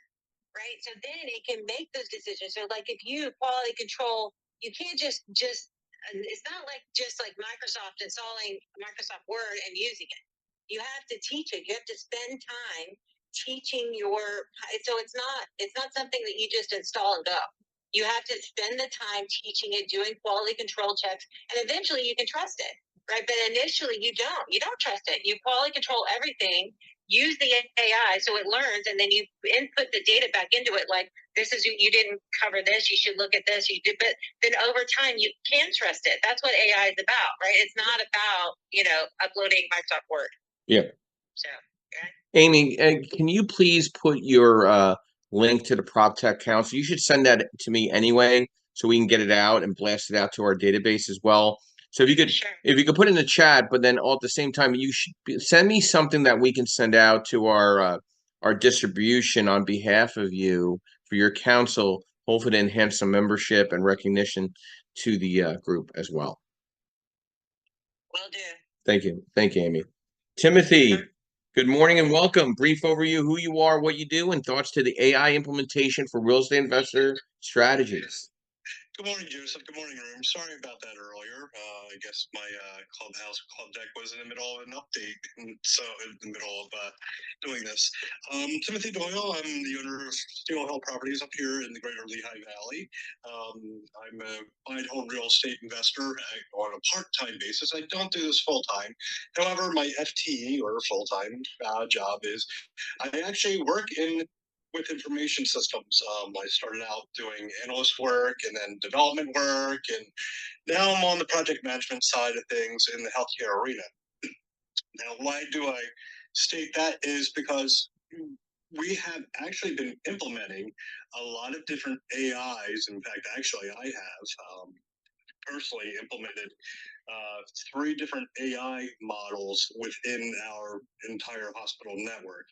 right? So then it can make those decisions. So like if you quality control, you can't just it's not like just like Microsoft installing Microsoft Word and using it. You have to teach it. You have to spend time teaching so it's not something that you just install and go. You have to spend the time teaching it, doing quality control checks, and eventually you can trust it, right? But initially you don't trust it. You quality control everything, use the AI so it learns, and then you input the data back into it. Like, this is, you didn't cover this, you should look at this, you did, but then over time you can trust it. That's what AI is about, right? It's not about, uploading Microsoft Word. Yeah. So, okay. Amy, can you please put your link to the PropTech Council? You should send that to me anyway, so we can get it out and blast it out to our database as well. So if you could put it in the chat, but then all at the same time, you should send me something that we can send out to our distribution on behalf of you for your council, hopefully to enhance some membership and recognition to the group as well. Will do. Thank you, Amy. Timothy. Good morning and welcome. Brief overview, who you are, what you do, and thoughts to the AI implementation for real estate investor strategies. Good morning, Joseph. Good morning, room. Sorry about that earlier. I guess my Clubhouse club deck was in the middle of an update, and so in the middle of doing this. Timothy Doyle. I'm the owner of Steel Hill Properties up here in the Greater Lehigh Valley. I'm a buy-and-hold real estate investor on a part-time basis. I don't do this full-time. However, my FTE or full-time job is I actually work with information systems. I started out doing analyst work and then development work, and now I'm on the project management side of things in the healthcare arena. Now, why do I state that is because we have actually been implementing a lot of different AIs. In fact, actually, I have personally implemented three different AI models within our entire hospital network.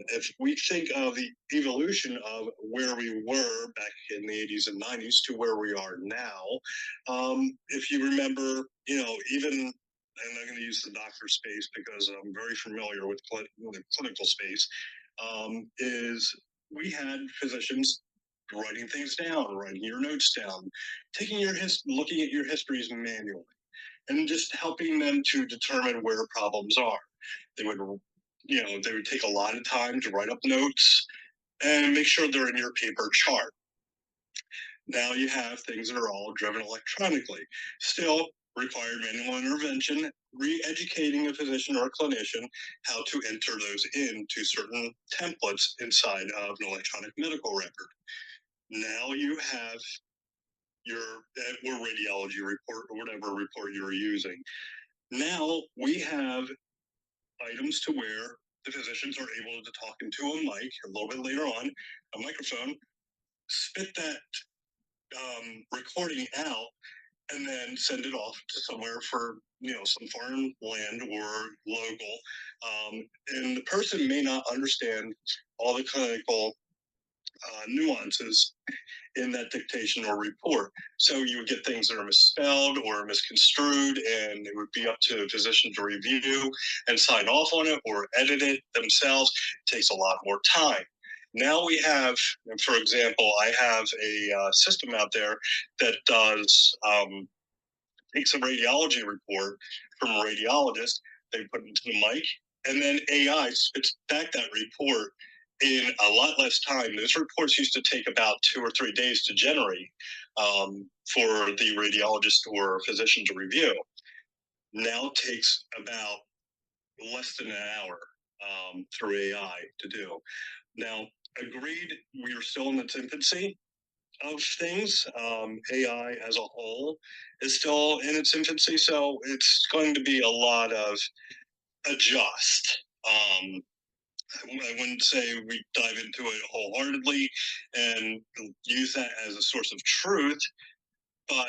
If we think of the evolution of where we were back in the 80s and 90s to where we are now, if you remember, even, and I'm going to use the doctor space because I'm very familiar with the clinical space, is we had physicians writing things down, writing your notes down, looking at your histories manually, and just helping them to determine where problems are. They would, they would take a lot of time to write up notes and make sure they're in your paper chart. Now you have things that are all driven electronically. Still required manual intervention, re-educating a physician or a clinician how to enter those into certain templates inside of an electronic medical record. Now you have your or radiology report or whatever report you're using. Now we have items to where the physicians are able to talk into a mic a little bit later on, a microphone, spit that recording out, and then send it off to somewhere for some foreign land or local. And the person may not understand all the clinical nuances in that dictation or report. So you would get things that are misspelled or misconstrued, and it would be up to the physician to review and sign off on it or edit it themselves. It takes a lot more time. Now we have, for example, I have a system out there that does takes a radiology report from a radiologist, they put it into the mic, and then AI spits back that report in a lot less time. Those reports used to take about 2 or 3 days to generate for the radiologist or physician to review. Now it takes about less than an hour through AI to do. Now, agreed, we are still in its infancy of things. AI as a whole is still in its infancy, so it's going to be a lot of adjust. I wouldn't say we dive into it wholeheartedly and use that as a source of truth, but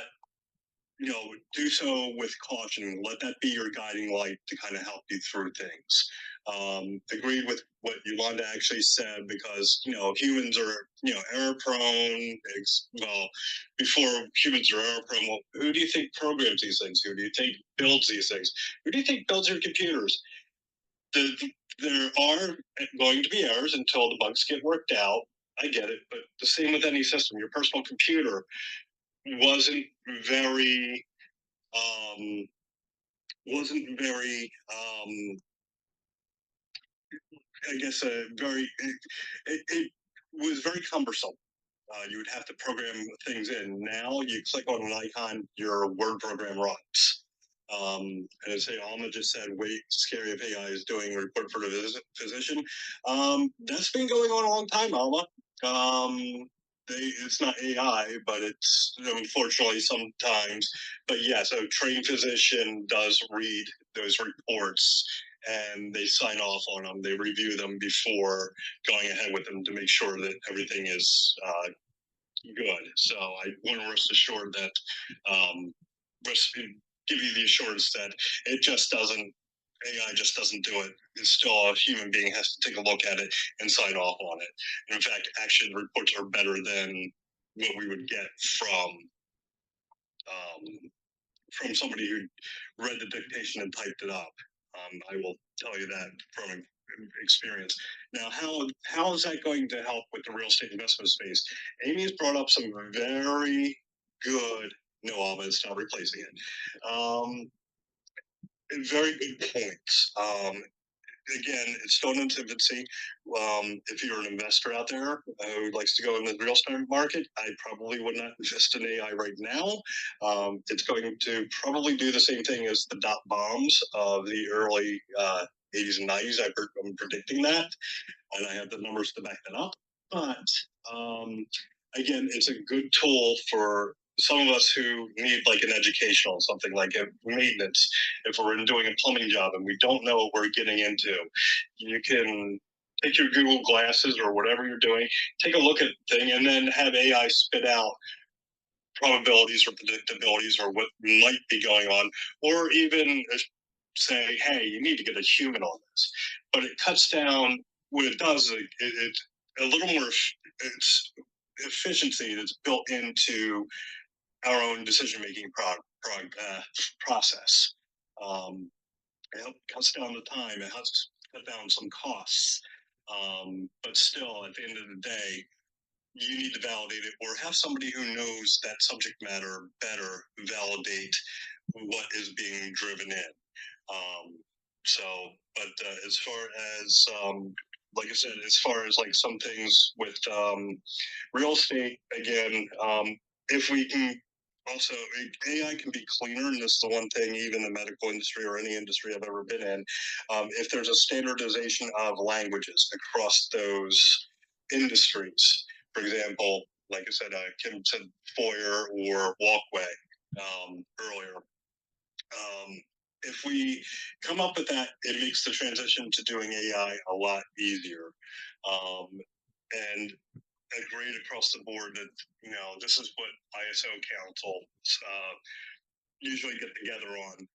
do so with caution. Let that be your guiding light to kind of help you through things. Agreed with what Yolanda actually said, because humans are error prone. Well, before humans are error prone, well, who do you think programs these things? Who do you think builds these things? Who do you think builds your computers? There are going to be errors until the bugs get worked out. I get it, but the same with any system. Your personal computer wasn't very I guess it was very cumbersome. You would have to program things in. Now you click on an icon, your Word program runs. And as Alma just said, wait, scary if AI is doing a report for the physician. That's been going on a long time, Alma. It's not AI, but it's unfortunately sometimes. But yeah, so trained physician does read those reports and they sign off on them. They review them before going ahead with them to make sure that everything is good. So I want to rest assured that give you the assurance that it just doesn't. AI just doesn't do it. It's still a human being has to take a look at it and sign off on it. And in fact, action reports are better than what we would get from somebody who read the dictation and typed it up. I will tell you that from experience. Now, how is that going to help with the real estate investment space? Amy has brought up some very good. No, Alma, it's not replacing it. Very good points. Again, it's still in its infancy. If you're an investor out there who likes to go in the real estate market, I probably would not invest in AI right now. It's going to probably do the same thing as the dot bombs of the early 80s and 90s. I'm predicting that, and I have the numbers to back that up. But again, it's a good tool for some of us who need like an educational something like a maintenance. If we're doing a plumbing job and we don't know what we're getting into, you can take your Google glasses or whatever you're doing, take a look at the thing, and then have AI spit out probabilities or predictabilities or what might be going on, or even say, hey, you need to get a human on this. But it cuts down, what it does, it's a little more, it's efficiency that's built into our own decision-making process. It cuts down the time, it helps cut down some costs. But still, at the end of the day, you need to validate it or have somebody who knows that subject matter better validate what is being driven in. But as far as, like I said, as far as like some things with real estate, again, if we can also, AI can be cleaner, and this is the one thing, even the medical industry or any industry I've ever been in, if there's a standardization of languages across those industries. For example, like I said, Kim said foyer or walkway earlier. If we come up with that, it makes the transition to doing AI a lot easier. And agreed across the board that, you know, this is what ISO councils usually get together on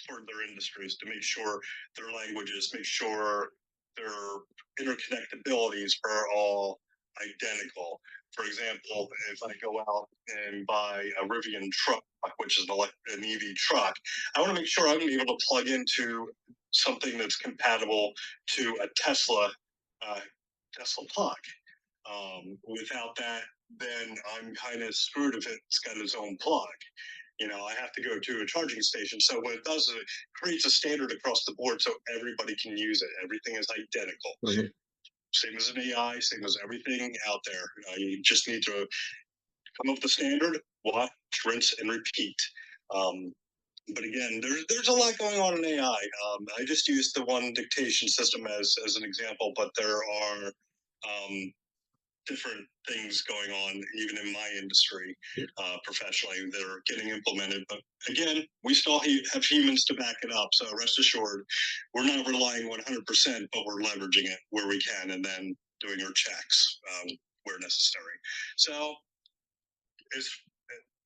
for their industries to make sure their languages, make sure their interconnectabilities are all identical. For example, if I go out and buy a Rivian truck, which is an EV truck, I want to make sure I'm able to plug into something that's compatible to a Tesla plug. Without that, then I'm kind of screwed if it's got its own plug. You know, I have to go to a charging station. So what it does is it creates a standard across the board so everybody can use it. Everything is identical. Mm-hmm. Same as an AI, same as everything out there. You just need to come up with a standard, watch, rinse, and repeat. But again, there's a lot going on in AI. I just used the one dictation system as an example, but there are different things going on even in my industry professionally that are getting implemented. But again, we still have humans to back it up. So rest assured, we're not relying 100%, but we're leveraging it where we can and then doing our checks where necessary. So it's,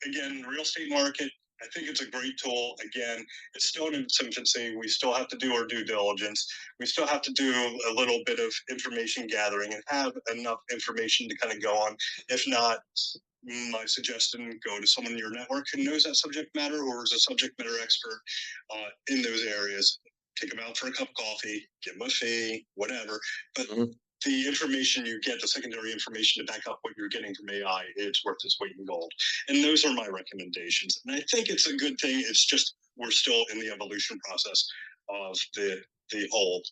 again, real estate market, I think it's a great tool. Again, it's still in its infancy. We still have to do our due diligence. We still have to do a little bit of information gathering and have enough information to kind of go on. If not, my suggestion, go to someone in your network who knows that subject matter or is a subject matter expert in those areas. Take them out for a cup of coffee, give them a fee, whatever. But the information you get, the secondary information to back up what you're getting from AI, it's worth its weight in gold. And those are my recommendations. And I think it's a good thing. It's just we're still in the evolution process of the whole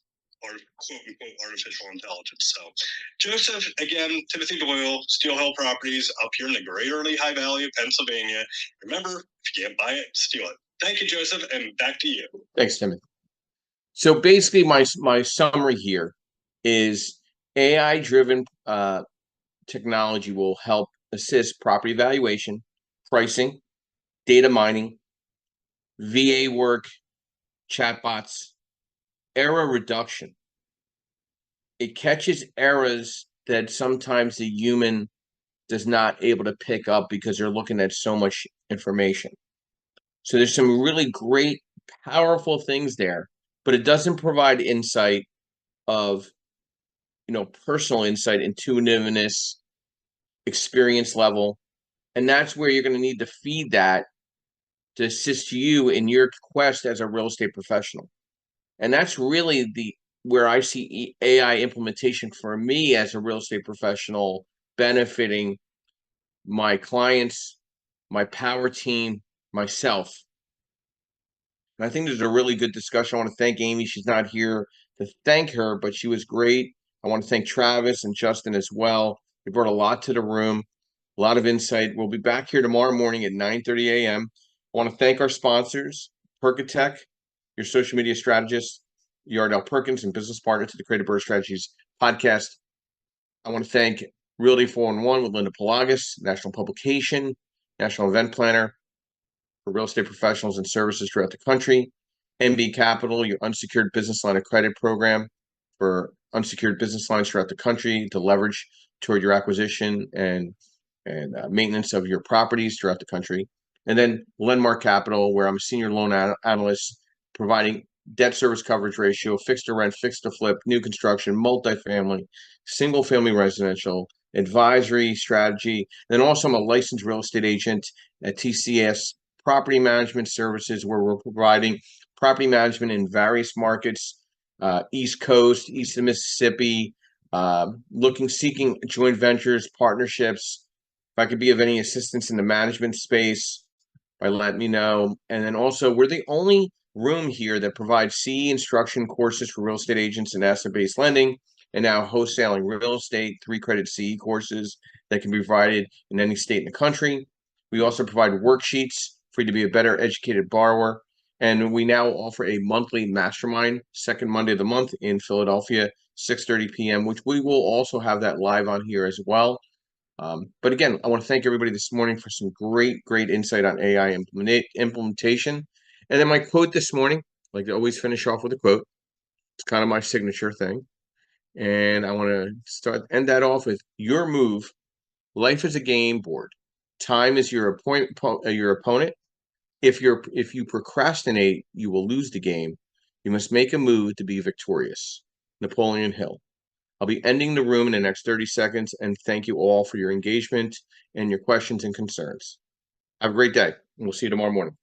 quote unquote artificial intelligence. So Joseph, again, Timothy Doyle, Steel Hill Properties up here in the greater Lehigh Valley of Pennsylvania. Remember, if you can't buy it, steal it. Thank you, Joseph, and back to you. Thanks, Timothy. So basically my summary here is AI-driven technology will help assist property valuation, pricing, data mining, VA work, chatbots, error reduction. It catches errors that sometimes the human does not able to pick up because they're looking at so much information. So there's some really great, powerful things there, but it doesn't provide insight of, you know, personal insight, intuitiveness, experience level. And that's where you're going to need to feed that to assist you in your quest as a real estate professional. And that's really where I see AI implementation for me as a real estate professional benefiting my clients, my power team, myself. And I think there's a really good discussion. I want to thank Amy. She's not here to thank her, but she was great. I want to thank Travis and Justin as well. They brought a lot to the room, a lot of insight. We'll be back here tomorrow morning at 9:30 a.m. I want to thank our sponsors, Perkatech, your social media strategist, Yardell Perkins, and business partner to the Creative Bird Strategies podcast. I want to thank Realty 411 with Linda Pelagas, national publication, national event planner for real estate professionals and services throughout the country. MB Capital, your unsecured business line of credit program for unsecured business lines throughout the country to leverage toward your acquisition and and maintenance of your properties throughout the country. And then Lendmark Capital, where I'm a senior loan analyst, providing debt service coverage ratio, fixed to rent, fixed to flip, new construction, multifamily, single family residential, advisory strategy. And then also I'm a licensed real estate agent at TCS Property Management Services, where we're providing property management in various markets, East Coast, east of Mississippi, seeking joint ventures, partnerships. If I could be of any assistance in the management space, by letting me know. And then also, we're the only room here that provides CE instruction courses for real estate agents and asset-based lending, and now wholesaling real estate, 3-credit CE courses that can be provided in any state in the country. We also provide worksheets for you to be a better educated borrower. And we now offer a monthly mastermind, second Monday of the month in Philadelphia, 6:30 p.m., which we will also have that live on here as well. But again, I want to thank everybody this morning for some great insight on AI implementation. And then my quote this morning, I like to always finish off with a quote. It's kind of my signature thing. And I want to end that off with your move. Life is a game board. Time is your opponent. If you procrastinate, you will lose the game. You must make a move to be victorious. Napoleon Hill. I'll be ending the room in the next 30 seconds, and thank you all for your engagement and your questions and concerns. Have a great day, and we'll see you tomorrow morning.